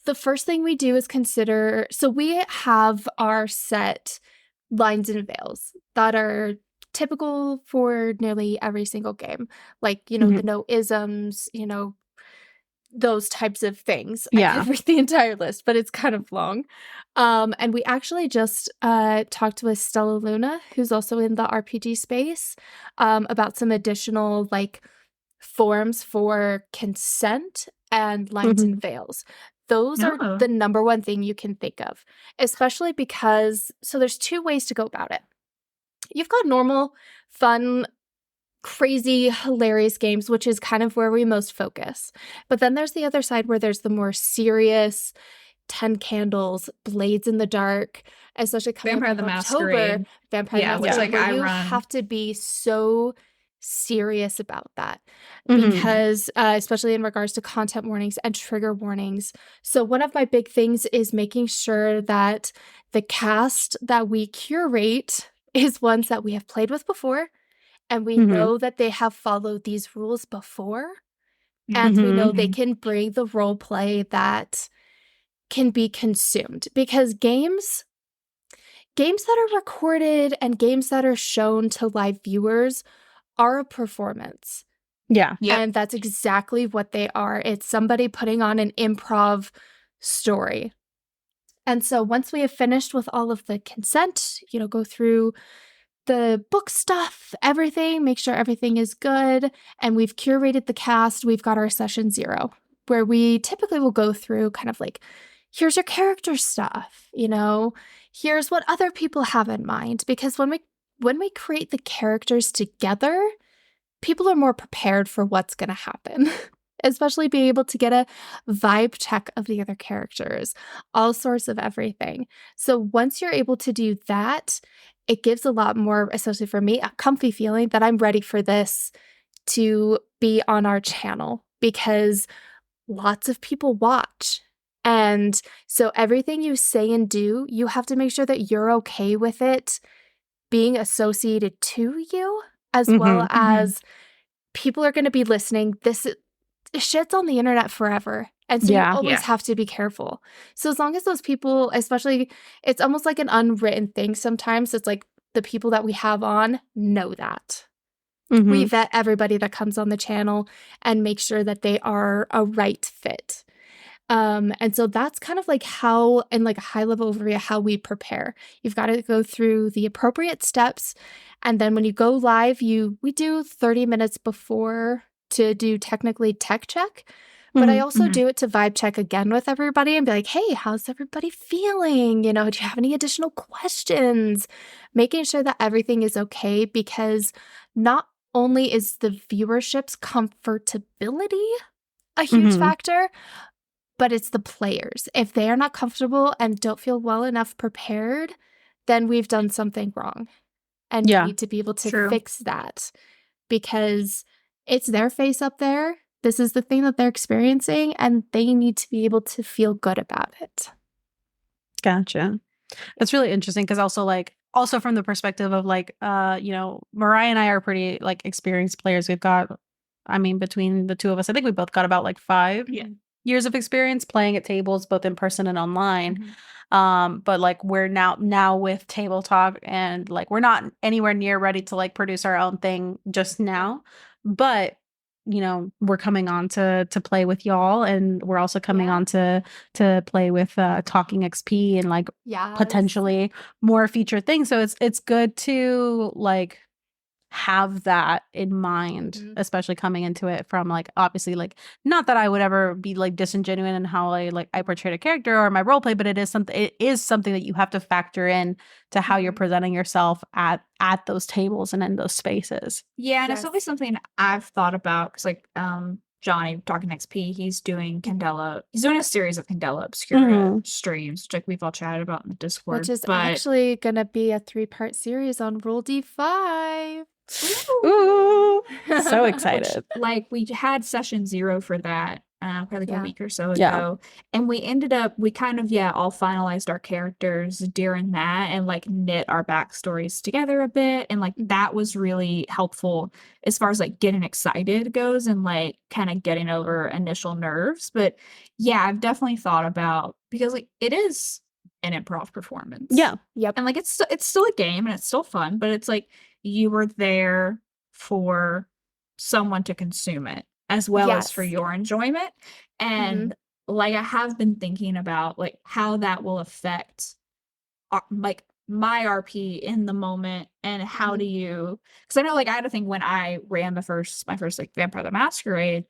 the first thing we do is consider, so we have our set lines and veils that are typical for nearly every single game. Like, the no isms, those types of things. Yeah. I could read the entire list, but it's kind of long. And we actually just talked with Stella Luna, who's also in the RPG space, about some additional like forms for consent and lines and veils. Those are the number one thing you can think of, especially because, so there's two ways to go about it. You've got normal, fun, crazy, hilarious games, which is kind of where we most focus. But then there's the other side where there's the more serious 10 Candles, Blades in the Dark, especially coming Vampire up the in October. Masquerade. Vampire the Masquerade, where you have to be so serious about that because especially in regards to content warnings and trigger warnings. So one of my big things is making sure that the cast that we curate is ones that we have played with before, and we know that they have followed these rules before, and we know they can bring the role play that can be consumed. Because games that are recorded and games that are shown to live viewers are a performance. Yeah. And that's exactly what they are. It's somebody putting on an improv story. And so once we have finished with all of the consent, go through the book stuff, everything, make sure everything is good, and we've curated the cast, we've got our session 0, where we typically will go through kind of like, here's your character stuff, here's what other people have in mind. Because when we create the characters together, people are more prepared for what's going to happen. Especially being able to get a vibe check of the other characters, all sorts of everything. So once you're able to do that, it gives a lot more, especially for me, a comfy feeling that I'm ready for this to be on our channel, because lots of people watch. And so everything you say and do, you have to make sure that you're okay with it being associated to you, as well as people are going to be listening. This shit's on the internet forever. And so you always have to be careful. So as long as those people, especially, it's almost like an unwritten thing sometimes. It's like the people that we have on know that. We vet everybody that comes on the channel and make sure that they are a right fit. And so that's kind of like how, in like a high level overview, how we prepare. You've got to go through the appropriate steps. And then when you go live, we do 30 minutes before to do technically tech check, but I also do it to vibe check again with everybody and be like, hey, how's everybody feeling? Do you have any additional questions? Making sure that everything is okay, because not only is the viewership's comfortability a huge factor, but it's the players. If they are not comfortable and don't feel well enough prepared, then we've done something wrong. And we need to be able to fix that, because it's their face up there. This is the thing that they're experiencing, and they need to be able to feel good about it. Gotcha. That's really interesting, because also from the perspective of like, Mariah and I are pretty like experienced players. We've got, between the two of us, I think we both got about like 5 years of experience playing at tables, both in person and online. But like we're now with tabletop, and like we're not anywhere near ready to like produce our own thing just now, but we're coming on to play with y'all, and we're also coming on to play with Talking XP and like potentially more feature things. So it's good to like have that in mind, especially coming into it from like, obviously, like, not that I would ever be like disingenuous in how I portrayed a character or my role play, but it is something that you have to factor in to how you're presenting yourself at those tables and in those spaces. Yeah, and it's always something I've thought about because, like, Johnny talking XP, he's doing a series of Candela Obscura streams, which like we've all chatted about in the Discord, which is actually gonna be a 3-part series on Roll D5. Ooh, so excited! Which, like, we had session 0 for that. Probably like a week or so Yeah. ago. And we kind of, all finalized our characters during that and like knit our backstories together a bit. And like that was really helpful as far as like getting excited goes and like kind of getting over initial nerves. But yeah, I've definitely thought about, because like it is an improv performance. Yeah. Yep. And like it's still a game and it's still fun, but it's like you were there for someone to consume it as well as for your enjoyment. And like I have been thinking about like how that will affect like my RP in the moment, and how do you, because I know like I had to think when I ran my first like Vampire the Masquerade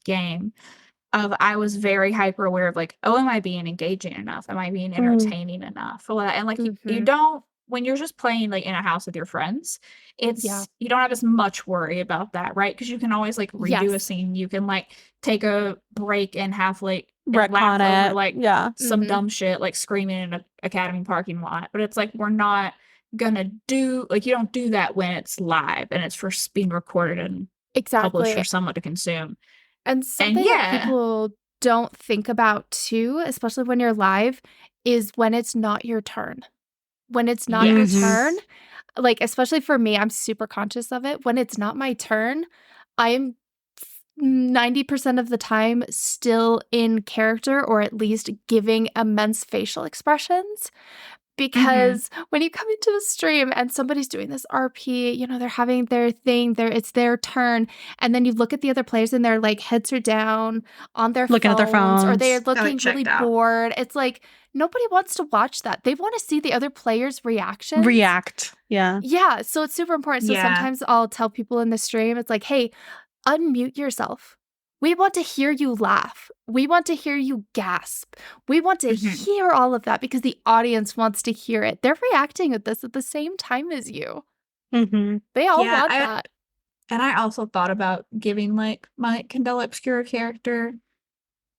game of, I was very hyper aware of like, oh, am I being engaging enough? Am I being entertaining enough? And like you don't, when you're just playing like in a house with your friends, you don't have as much worry about that, right? Because you can always like redo a scene. You can like take a break and have like laugh over like some dumb shit, like screaming in an academy parking lot. But it's like, we're not gonna do, like, you don't do that when it's live and it's for being recorded and published for someone to consume. And something that people don't think about too, especially when you're live, is when it's not your turn. When it's not your turn, like, especially for me, I'm super conscious of it. When it's not my turn, I am 90% of the time still in character, or at least giving immense facial expressions. Because when you come into a stream and somebody's doing this RP, you know, they're having their thing, it's their turn, and then you look at the other players and their like heads are down on their looking at their phones, or they're looking really bored. It's like nobody wants to watch that. They want to see the other players' reactions. Yeah, so it's super important. So sometimes I'll tell people in the stream, it's like, hey, unmute yourself. We want to hear you laugh. We want to hear you gasp. We want to hear all of that because the audience wants to hear it. They're reacting at this at the same time as you. They all want that. And I also thought about giving like my Candela Obscura character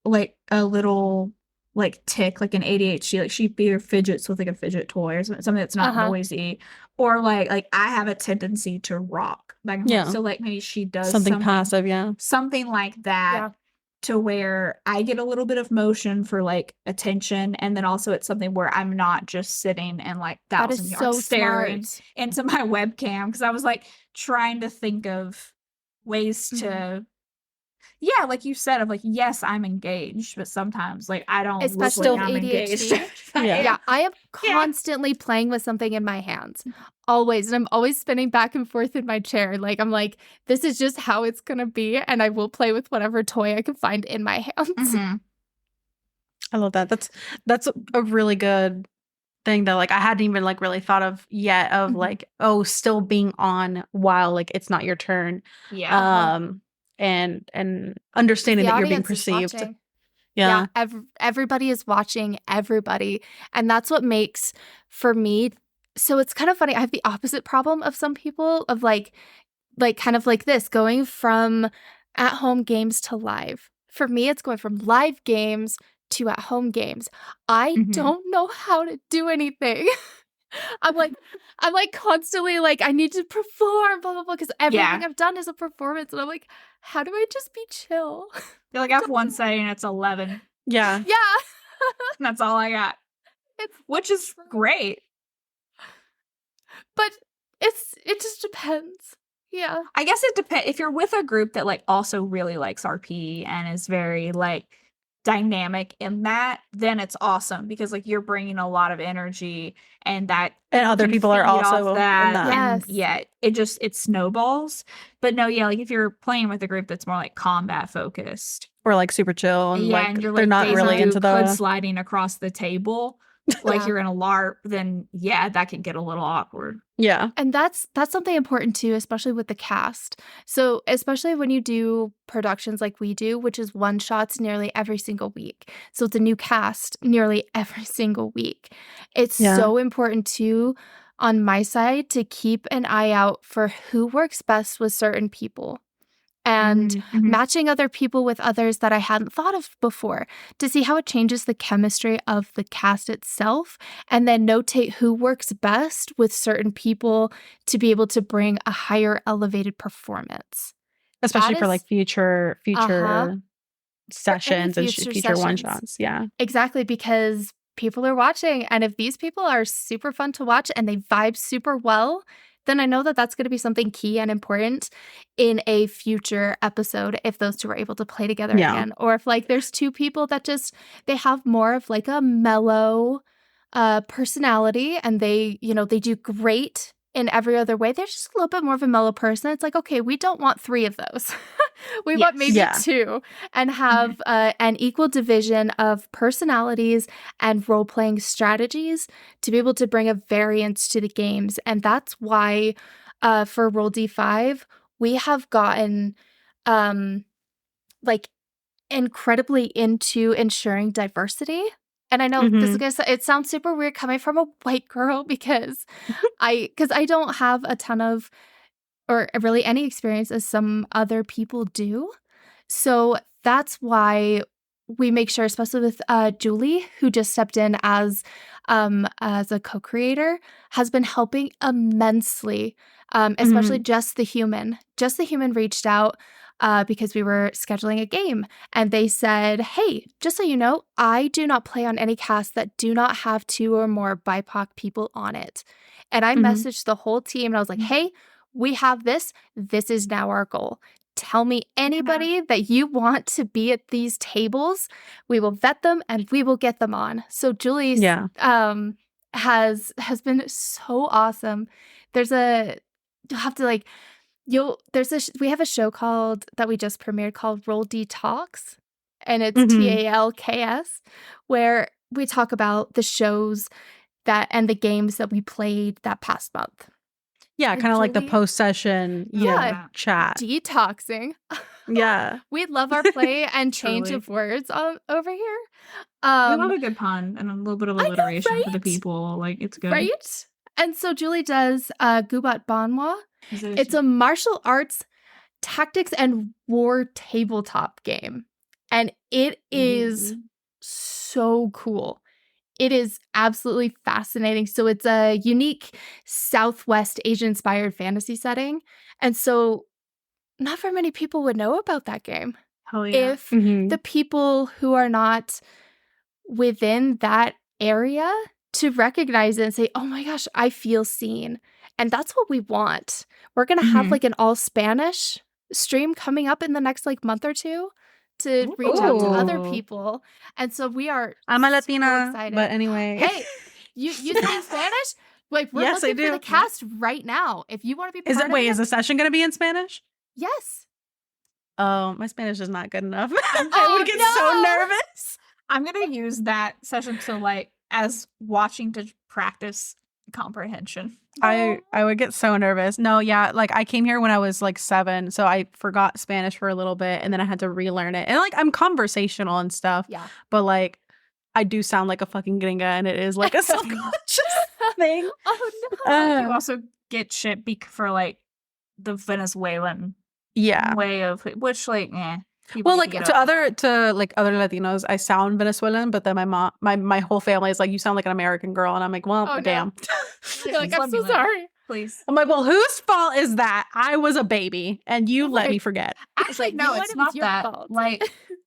like a little like tick, like an ADHD, like she fidgets with like a fidget toy or something that's not noisy, or like I have a tendency to rock, like so like maybe she does something passive, something like that, to where I get a little bit of motion for like attention, and then also it's something where I'm not just sitting and like 1,000 yards staring into my webcam, because I was like trying to think of ways to like you said, of like, yes, I'm engaged, but sometimes like I don't especially look like I'm engaged. I am constantly playing with something in my hands, always, and I'm always spinning back and forth in my chair. Like I'm like, this is just how it's gonna be, and I will play with whatever toy I can find in my hands. I love that. That's a really good thing that like I hadn't even like really thought of yet, of like, oh, still being on while like it's not your turn. And understanding that you're being perceived. Everybody is watching everybody, and that's what makes, for me, so it's kind of funny. I have the opposite problem of some people, of like kind of like this, going from at-home games to live. For me, it's going from live games to at-home games. I don't know how to do anything. I'm like constantly like, I need to perform, blah, blah, blah, because everything I've done is a performance. And I'm like, how do I just be chill? You're like, I have one setting, it's 11. Yeah. That's all I got. Which is great. But it just depends. Yeah. I guess it depends. If you're with a group that like also really likes RP and is very like dynamic in that, then it's awesome, because like you're bringing a lot of energy, and other people are also that. And it snowballs. But no, like if you're playing with a group that's more like combat focused or like super chill, and like and you're they're not really into the sliding across the table, like Yeah. you're in a LARP, then yeah, that can get a little awkward. Yeah. And that's something important too, especially with the cast. So especially when you do productions like we do, which is one shots nearly every single week. So it's a new cast nearly every single week. It's Yeah. so important too on my side to keep an eye out for who works best with certain people. And Mhm. matching other people with others that I hadn't thought of before to see how it changes the chemistry of the cast itself, and then notate who works best with certain people to be able to bring a higher elevated performance. Especially for is- like future sessions and future future one sessions. shots. Yeah. Exactly, because people are watching, and if these people are super fun to watch and they vibe super well, then I know that that's going to be something key and important in a future episode if those two are able to play together again. Or if like there's two people that just, they have more of like a mellow personality and they, you know, they do great in every other way. They're just a little bit more of a mellow person. It's like, okay, we don't want 3 of those. We want maybe Yeah. 2 and have an equal division of personalities and role-playing strategies to be able to bring a variance to the games. And that's why for Roll D5, we have gotten like incredibly into ensuring diversity. And I know this is gonna it sounds super weird coming from a white girl because I don't have a ton of or really any experience as some other people do. So that's why we make sure, especially with Julie, who just stepped in as a co-creator, has been helping immensely, especially Just the Human. Just the Human reached out because we were scheduling a game, and they said, hey, just so you know, I do not play on any cast that do not have 2 or more BIPOC people on it. And I messaged the whole team, and I was like, hey, we have this. This is now our goal. Tell me anybody that you want to be at these tables. We will vet them and we will get them on. So Julie has been so awesome. There's a you'll have to like we have a show called that we just premiered called Roll D Talks, and it's TALKS, where we talk about the shows that and the games that we played that past month. Yeah, And kind of like the Julie- post-session chat. Detoxing. Yeah. We love our play and change Truly. of words over here. We love a good pun and a little bit of alliteration for the right? people. Like, it's good. Right? And so Julie does Gubat Banwa. It's a martial arts tactics and war tabletop game. And it is so cool. It is absolutely fascinating. So it's a unique Southwest Asian-inspired fantasy setting. And so not very many people would know about that game. Hell yeah. If the people who are not within that area to recognize it and say, oh my gosh, I feel seen. And that's what we want. We're going to have like an all Spanish stream coming up in the next like month or 2 to reach out to other people. And so we are I'm a so Latina, excited. but anyway. Hey, you speak Spanish? Like we're Yes, I looking for do. the cast right now. If you want to be part of Is the session going to be in Spanish? Yes. Oh, my Spanish is not good enough. I Oh, would get so nervous. I'm going to use that session to like as watching to practice comprehension. I would get so nervous. No, yeah, like I came here when I was like 7, so I forgot Spanish for a little bit and then I had to relearn it. And like I'm conversational and stuff. Yeah. But like I do sound like a fucking gringa and it is like a subconscious thing. Oh no. You also get shit for like the Venezuelan Yeah. way of which like people Well, need like to get to up. other Latinos, I sound Venezuelan, but then my whole family is like, you sound like an American girl, and I'm like, well, Oh, no. damn. You're like, I'm Let me so live. sorry. Please. I'm like, well, whose fault is that? I was a baby, and you let me forget. Actually, like, no, you it's know not your that. fault. Like,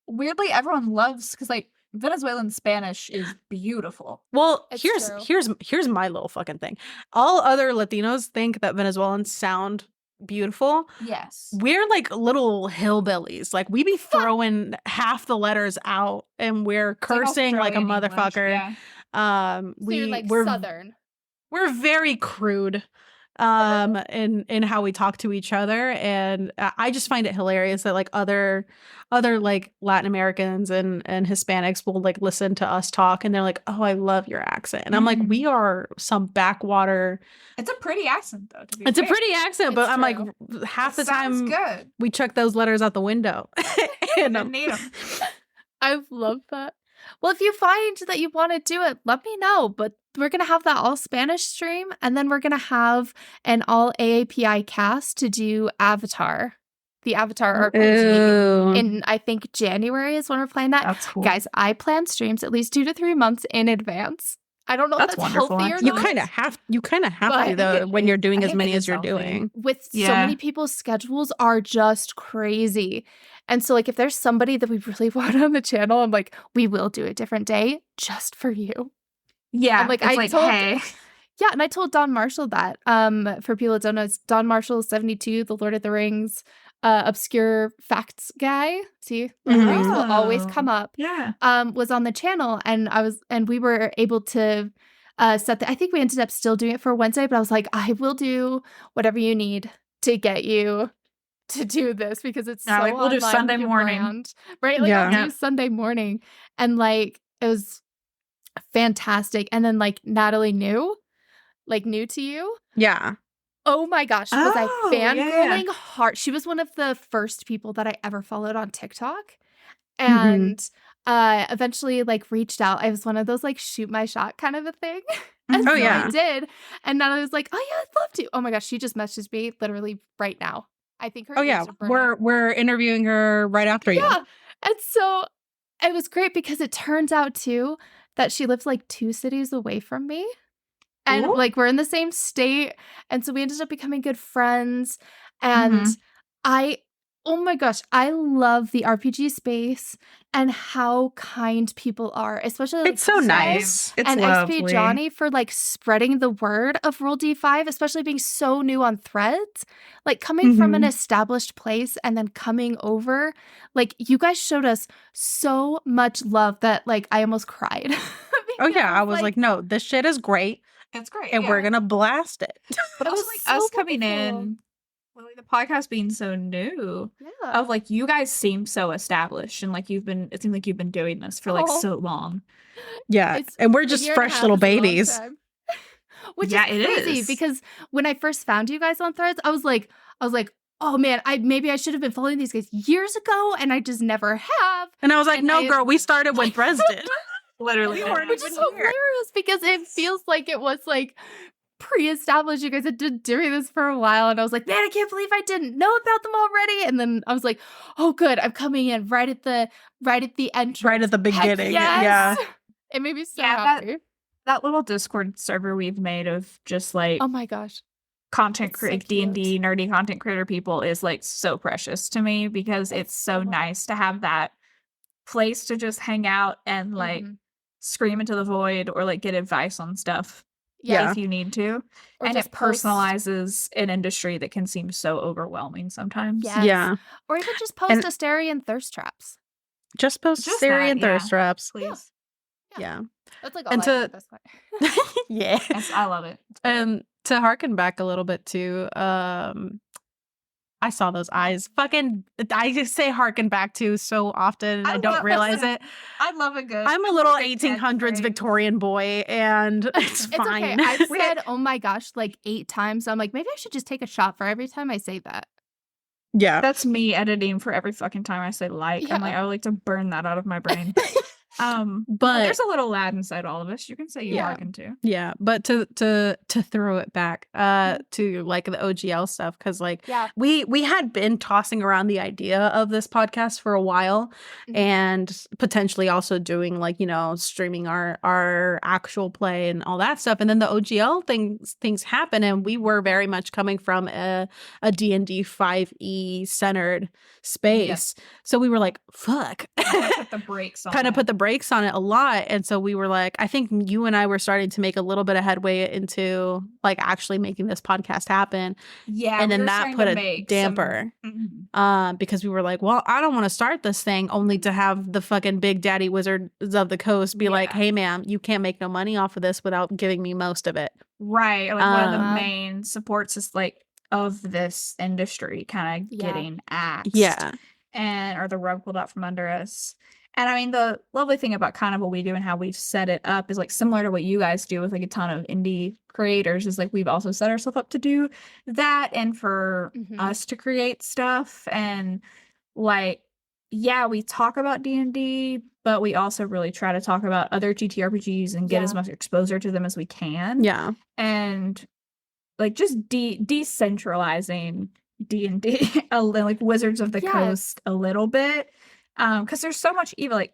weirdly, everyone loves because like Venezuelan Spanish is beautiful. Well, It's here's my little fucking thing. All other Latinos think that Venezuelans sound beautiful. Yes. We're like little hillbillies. Like we be throwing half the letters out, and we're cursing like a Australian English, motherfucker. yeah. So you're like we're Southern. We're very crude. in how we talk to each other. And I just find it hilarious that like other like Latin Americans and Hispanics will like listen to us talk and they're like, oh, I love your accent. And I'm like, we are some backwater. It's a pretty accent though, to be It's fair. a pretty accent, but It's I'm like true. half the Sounds time good. we chuck those letters out the window. And Didn't need 'em. I love that. Well, if you find that you want to do it, let me know. But we're going to have that all Spanish stream. And then we're going to have an all AAPI cast to do Avatar, the Avatar RPG. In, I think, January is when we're playing that. That's cool. Guys, I plan streams at least 2 to 3 months in advance. I don't know if That's that's wonderful, healthy or actually. not. You kind of have But to I though think it when you're is- doing I as think many it as is you're healthy. doing. With so Yeah. many people's schedules are just crazy. And so like if there's somebody that we really want on the channel, I'm like, we will do a different day just for you. Yeah, And, like, it's I like, told- hey, Yeah, and I told Don Marshall that. For people that don't know, it's Don Marshall 72, the Lord of the Rings obscure facts guy. See, Lord of the Rings will always Oh. come up. yeah. Was on the channel, and we were able to set the. I think we ended up still doing it for Wednesday, but I was like, I will do whatever you need to get you to do this because it's Yeah, so like, we'll do online Sunday with your morning. brand, right? Like Yeah. I'll Yeah. do Sunday morning, and like it was fantastic. And then like Natalie new to you. Yeah. Oh my gosh, was I Oh, yeah, fangirling yeah. hard? She was one of the first people that I ever followed on TikTok. Mm-hmm. And eventually like reached out. I was one of those like shoot my shot kind of a thing. And Oh, so yeah. I did. And Natalie was like, oh yeah, I'd love to. Oh my gosh, she just messaged me literally right now. I think her Oh yeah, ears are burning. we're interviewing her right after you. Yeah. And so it was great because it turns out too that she lives like 2 cities away from me. And Ooh. like we're in the same state. And so we ended up becoming good friends. And oh my gosh, I love the RPG space and how kind people are, especially like It's so Sam nice. It's and lovely. XP Johnny for like spreading the word of Roll D5, especially being so new on Threads. Like coming from an established place and then coming over, like you guys showed us so much love that like I almost cried. Oh Because yeah, I was like, no, this shit is great, It's great. and yeah. we're gonna blast it. But It also was like so us coming wonderful. in, well, like the podcast being so new. Yeah. Of like you guys seem so established and like it seems like you've been doing this for like Oh. so long. Yeah, It's and we're a just year and a fresh half little is a long babies. time. Which Yeah, is it crazy is. because when I first found you guys on Threads, I was like, oh man, maybe I should have been following these guys years ago, and I just never have. And I was like, And no, I- girl, we started when Threads did. Literally. We weren't Which even is here. hilarious because it feels like it was like pre-established. You guys had been doing this for a while, and I was like, man, I can't believe I didn't know about them already. And then I was like, oh, good, I'm coming in right at the entrance, Right at the Heck beginning. yes! Yeah. It made me so Yeah, happy. That little Discord server we've made of just like Oh my gosh. content It's so creator, cute. D&D nerdy content creator people is like so precious to me because it's so so nice to have that place to just hang out and like Mhm. scream into the void or like get advice on stuff Yeah. if you need to. Or And just it post- personalizes an industry that can seem so overwhelming sometimes. Yes. Yeah. Or even just post And- Asterian thirst traps. Just post Just Syrian that, yeah. thirst traps. Please. Yeah. That's like all And I to- do at this point. Yeah. Yes, I love it. And to harken back a little bit too, I saw those eyes. Fucking, I just say harken back to so often, and I don't love- realize it. I love it good. I'm a little Big head 1800s phrase. Victorian boy, and it's It's fine. okay. I've said, oh my gosh, like 8 times. So I'm like, maybe I should just take a shot for every time I say that. Yeah. That's me editing for every fucking time I say like. I'm like, Yeah. I would like to burn that out of my brain. But But there's a little lad inside all of us. You can say you Yeah. hearken to. yeah, but to throw it back to like the OGL stuff, because like Yeah. we had been tossing around the idea of this podcast for a while, Mhm. and potentially also doing like, you know, streaming our actual play and all that stuff. And then the OGL things happen, and we were very much coming from a D&D 5e centered space. So we were like, fuck. I put the brakes on. Kind of it. put the brakes on it a lot. And so we were like, I think you and I were starting to make a little bit of headway into like actually making this podcast happen. Yeah. And we then were that starting put to a make damper. Because we were like, well, I don't want to start this thing only to have the fucking big daddy wizards of the coast be like, hey, ma'am, you can't make no money off of this without giving me most of it. Right. Like one of the main supports is like of this industry kind of getting axed. Yeah. And or the rug pulled out from under us. And I mean, the lovely thing about kind of what we do and how we've set it up is like similar to what you guys do with like a ton of indie creators is like we've also set ourselves up to do that and for us to create stuff. And like, yeah, we talk about D&D, but we also really try to talk about other TTRPGs and get as much exposure to them as we can. Yeah. And like just decentralizing D&D, like Wizards of the Coast a little bit. Because there's so much even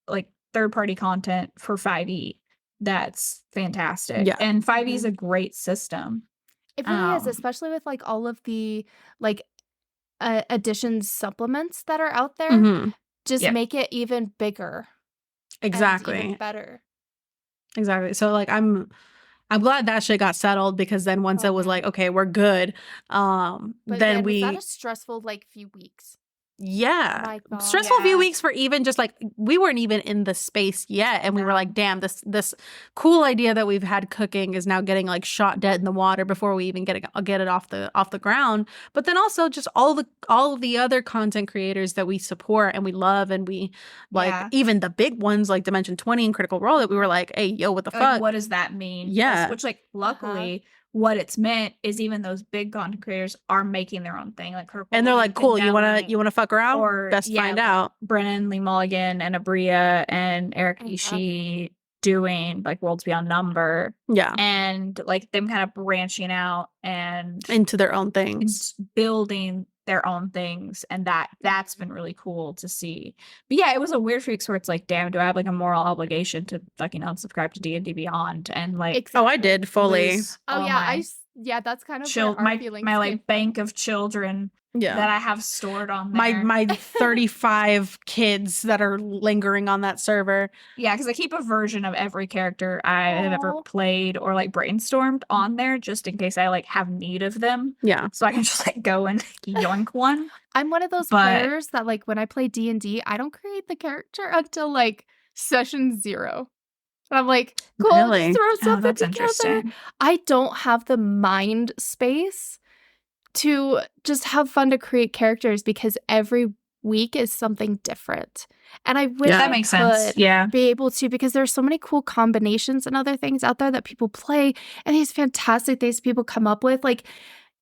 like third-party content for 5e that's fantastic. Yeah. And 5e is a great system. It really is, especially with like all of the like additions supplements that are out there. Just make it even bigger. Exactly. And even better. Exactly. So like I'm glad that shit got settled because then once it was like, okay, we're good. But then was that a stressful like few weeks? Yeah. My God. Stressful few weeks for even just like we weren't even in the space yet. And we were like, damn, this cool idea that we've had cooking is now getting like shot dead in the water before we even get it off the ground. But then also just all of the other content creators that we support and we love and we like even the big ones like Dimension 20 and Critical Role that we were like, hey, yo, what the fuck? What does that mean? Yeah. Which like luckily what it's meant is even those big content creators are making their own thing. Like her and they're like, cool, you wanna fuck around? Or best find out. Brennan Lee Mulligan and Abria and Erika Ishii doing like Worlds Beyond Number. Yeah. And like them kind of branching out and into their own things. Building their own things. And that's been really cool to see. But yeah, it was a weird few weeks where it's like, damn, do I have like a moral obligation to fucking unsubscribe to D&D Beyond? And like Oh, I did fully. That's kind of where our feelings my like bank of children that I have stored on there. My 35 kids that are lingering on that server. Yeah, because I keep a version of every character I have ever played or like brainstormed on there just in case I like have need of them. Yeah. So I can just like go and yoink one. I'm one of those players that like when I play D&D, I don't create the character until like session 0. And I'm like, cool, really? throw something together. I don't have the mind space to just have fun to create characters because every week is something different. And I wish that makes sense. Be able to, because there's so many cool combinations and other things out there that people play and these fantastic things people come up with. Like,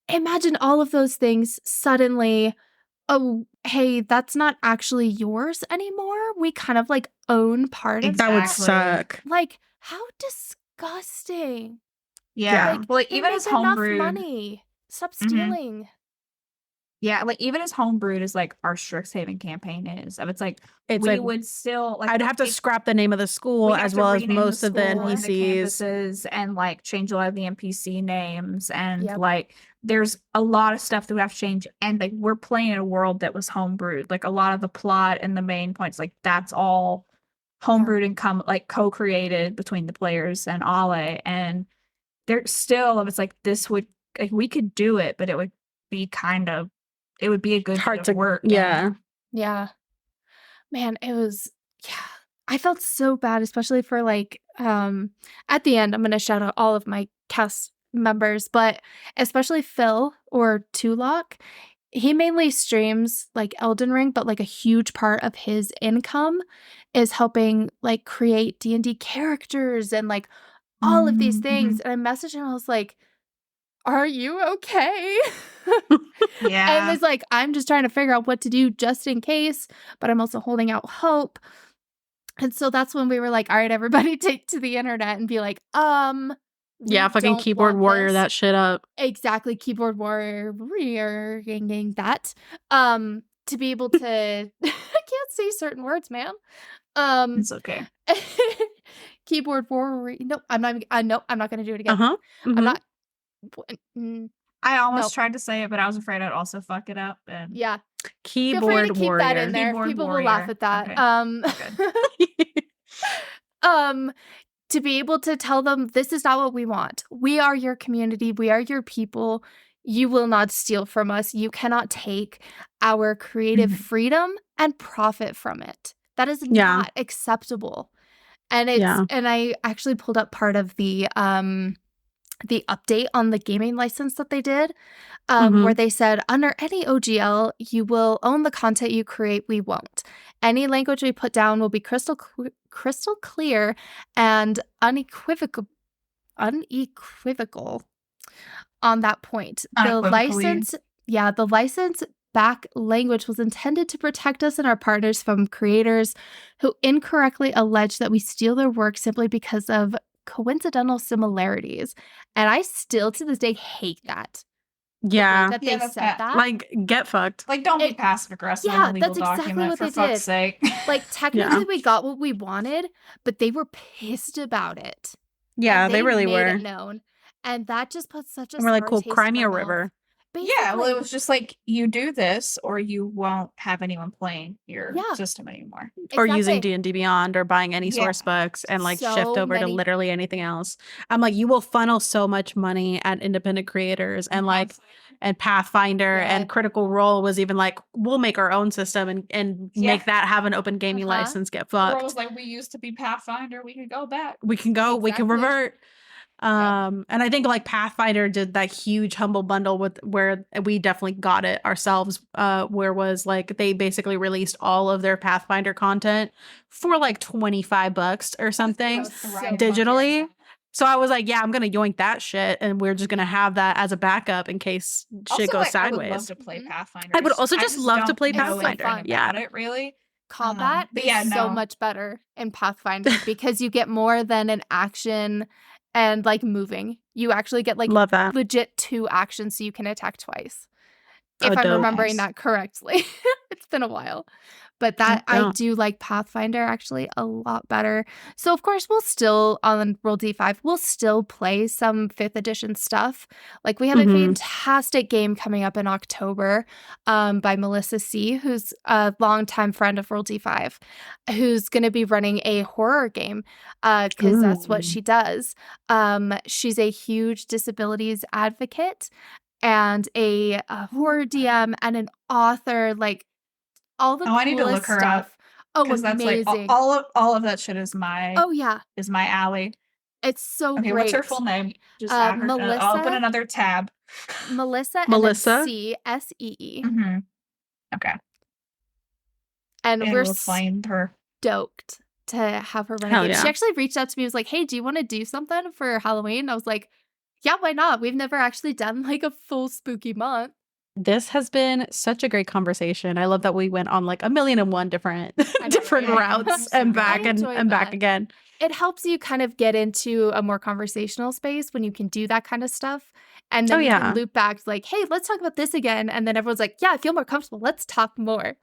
imagine all of those things suddenly, oh, hey, that's not actually yours anymore. We kind of like own part of that. That would suck. Like, how disgusting. Yeah. Like, well, like, even as homebrewed money. Stop stealing. Yeah, like even as homebrewed as like our Strixhaven campaign is, we would still like I'd have to scrap the name of the school as well as most of the NPCs and like change a lot of the NPC names and like there's a lot of stuff that we have to change and like we're playing in a world that was homebrewed. Like a lot of the plot and the main points, like that's all homebrewed and co-created between the players and Ale, and there's still it's like this would like we could do it, but it would be it would be a good hard bit to of work. Yeah. Man, it was I felt so bad, especially for like at the end, I'm gonna shout out all of my cast members, but especially Phil or Tulok. He mainly streams like Elden Ring, but like a huge part of his income is helping like create D&D characters and like all of these things. And I messaged him, I was like, are you okay? And it's like, I'm just trying to figure out what to do just in case, but I'm also holding out hope. And so that's when we were like, all right, everybody take to the internet and be like, fucking keyboard warrior that shit up. Exactly, keyboard warrior that. To be able to I can't say certain words, man. It's okay. Keyboard warrior. No, I'm not gonna do it again. Mm-hmm. I'm not. I almost tried to say it, but I was afraid I'd also fuck it up. And yeah, keyboard feel free to keep warrior. that in there. Keyboard People warrior. will laugh at that. Okay. To be able to tell them, this is not what we want. We are your community. We are your people. You will not steal from us. You cannot take our creative freedom and profit from it. That is not acceptable. And and I actually pulled up part of the update on the gaming license that they did, where they said, under any OGL, you will own the content you create. We won't. Any language we put down will be crystal clear and unequivocal on that point. The license back language was intended to protect us and our partners from creators who incorrectly allege that we steal their work simply because of coincidental similarities. And I still to this day hate that. Yeah. That they said that. Like, get fucked. Like, don't be passive aggressive in a legal document, for fuck's sake. Like, technically we got what we wanted, but they were pissed about it. Yeah, they really were. It known. And that just puts such a we're like, cool, cry me a river. Basically. Yeah, well, it was just like, you do this or you won't have anyone playing your system anymore. Or using D&D Beyond or buying any source books and like shift over to literally anything else. I'm like, you will funnel so much money at independent creators and like, and Pathfinder and Critical Role was even like, we'll make our own system and make that have an open gaming license, get fucked. Or it was like, we used to be Pathfinder, we can go back. We can go, we can revert. And I think like Pathfinder did that huge humble bundle with where we definitely got it ourselves, where was like they basically released all of their Pathfinder content for like $25 or something digitally. So I was like, yeah, I'm gonna yoink that shit, and we're just gonna have that as a backup in case shit goes sideways. I would love to play Pathfinder. I would also just love to play Pathfinder. Yeah, it really. Combat is so much better in Pathfinder because you get more than an action and like moving. You actually get like legit 2 actions so you can attack twice. If I'm remembering that correctly. It's been a while. But that I do like Pathfinder actually a lot better. So of course we'll still on Roll D5, we'll still play some 5th edition stuff. Like we have a fantastic game coming up in October by Melissa C, who's a longtime friend of Roll D5, who's going to be running a horror game because that's what she does. She's a huge disabilities advocate and a horror DM and an author, like all the I need to look her up. Oh, amazing. That's like all of that shit is my is my alley. It's so great. What's her full name? Just Melissa. I'll open another tab. Melissa C SEE. Okay. And we're we'll find her. Stoked to have her run a game. She actually reached out to me, was like, hey, do you want to do something for Halloween? I was like, yeah, why not? We've never actually done like a full spooky month. This has been such a great conversation. I love that we went on like 1,000,001 different routes and back and back again. It helps you kind of get into a more conversational space when you can do that kind of stuff. And then you can loop back like, hey, let's talk about this again. And then everyone's like, yeah, I feel more comfortable. Let's talk more.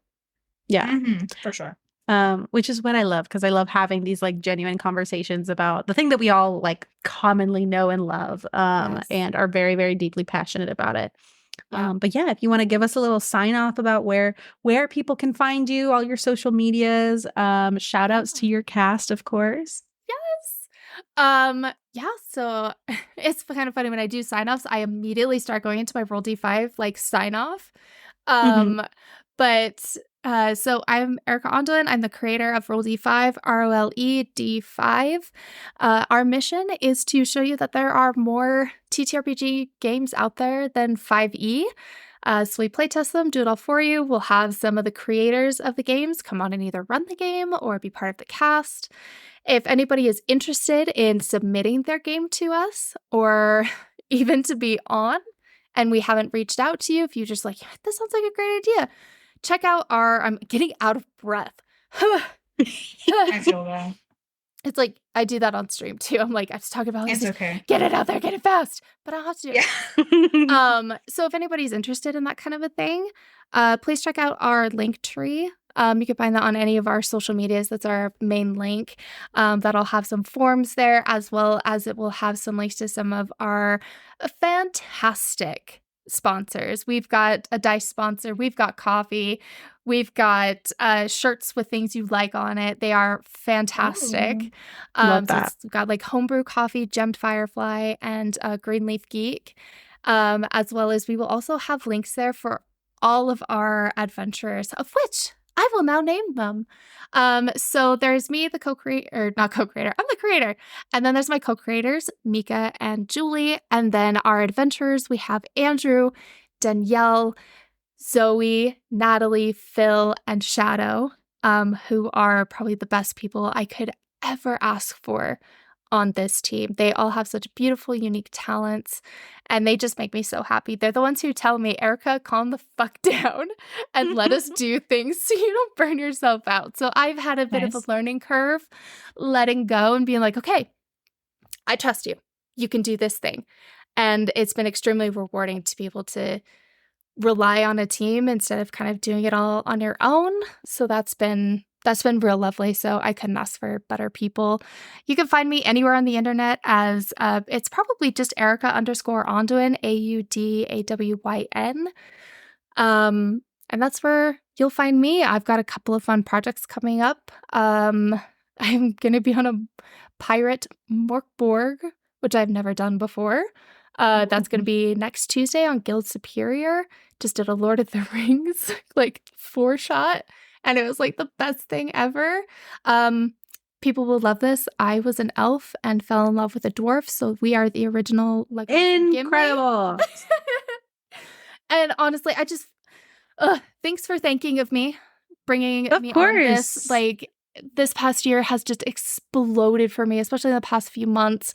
Yeah, for sure. Which is what I love, because I love having these like genuine conversations about the thing that we all like commonly know and love and are very, very deeply passionate about it. But yeah, if you want to give us a little sign off about where people can find you, all your social medias, shout outs to your cast, of course. Yes. So it's kind of funny when I do sign offs, I immediately start going into my Roll D5 like sign off. But so I'm Erika Ondlin. I'm the creator of Roll D5, ROLE D5. Our mission is to show you that there are more TTRPG games out there than 5e. So we playtest them, do it all for you. We'll have some of the creators of the games come on and either run the game or be part of the cast. If anybody is interested in submitting their game to us or even to be on and we haven't reached out to you, if you just like, this sounds like a great idea, check out I'm getting out of breath. I feel that. It's like, I do that on stream too. I'm like, I was talking about it's okay. Get it out there, get it fast. But I'll have to do it. So if anybody's interested in that kind of a thing, please check out our link tree. You can find that on any of our social medias. That's our main link. That'll have some forms there, as well as it will have some links to some of our fantastic sponsors. We've got a dice sponsor. We've got coffee. We've got shirts with things you like on it. They are fantastic. Love So that. it's got like homebrew coffee, Gemmed Firefly, and Greenleaf Geek. As well as we will also have links there for all of our adventurers, of which I will now name them. So there's me, the co-creator, or not co-creator, I'm the creator. And then there's my co-creators, Mika and Julie. And then our adventurers, we have Andrew, Danielle, Zoe, Natalie, Phil, and Shadow, who are probably the best people I could ever ask for on this team. They all have such beautiful, unique talents, and they just make me so happy. They're the ones who tell me, Erika, calm the fuck down and let us do things so you don't burn yourself out. So I've had a bit of a learning curve, letting go and being like, okay, I trust you. You can do this thing. And it's been extremely rewarding to be able to rely on a team instead of kind of doing it all on your own. So that's been real lovely. So I couldn't ask for better people. You can find me anywhere on the internet as it's probably just Erika_Audwyn, AUDAWYN. And that's where you'll find me. I've got a couple of fun projects coming up. I'm going to be on a pirate morkborg, which I've never done before. That's going to be next Tuesday on Guild Superior. Just did a Lord of the Rings, like 4-shot. And it was like the best thing ever. People will love this. I was an elf and fell in love with a dwarf. So we are the original Incredible. And honestly, I just, thanks for thinking of me, bringing me on this. Like, this past year has just exploded for me, especially in the past few months.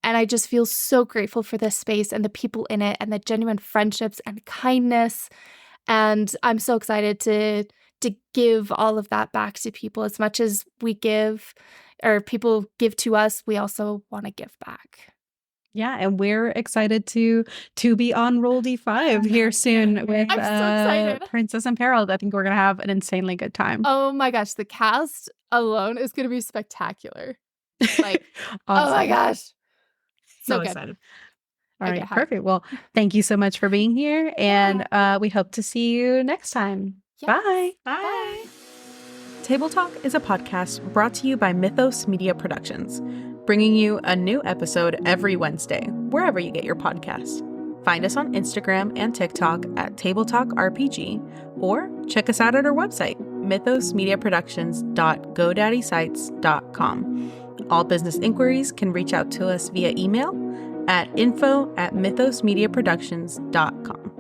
And I just feel so grateful for this space and the people in it and the genuine friendships and kindness. And I'm so excited to give all of that back to people. As much as we give, or people give to us, we also want to give back. Yeah, and we're excited to be on Roll D5 here soon with I'm so excited. Princess and Perils. I think we're gonna have an insanely good time. Oh my gosh, the cast alone is gonna be spectacular. Like, awesome. Oh my gosh, so good. Excited. All right, perfect. Well, thank you so much for being here, and we hope to see you next time. Yes. Bye. Bye. Table Talk is a podcast brought to you by Mythos Media Productions, bringing you a new episode every Wednesday, wherever you get your podcasts. Find us on Instagram and TikTok at Table Talk RPG, or check us out at our website, mythosmediaproductions.godaddyscites.com. All business inquiries can reach out to us via email at info@mythosmediaproductions.com.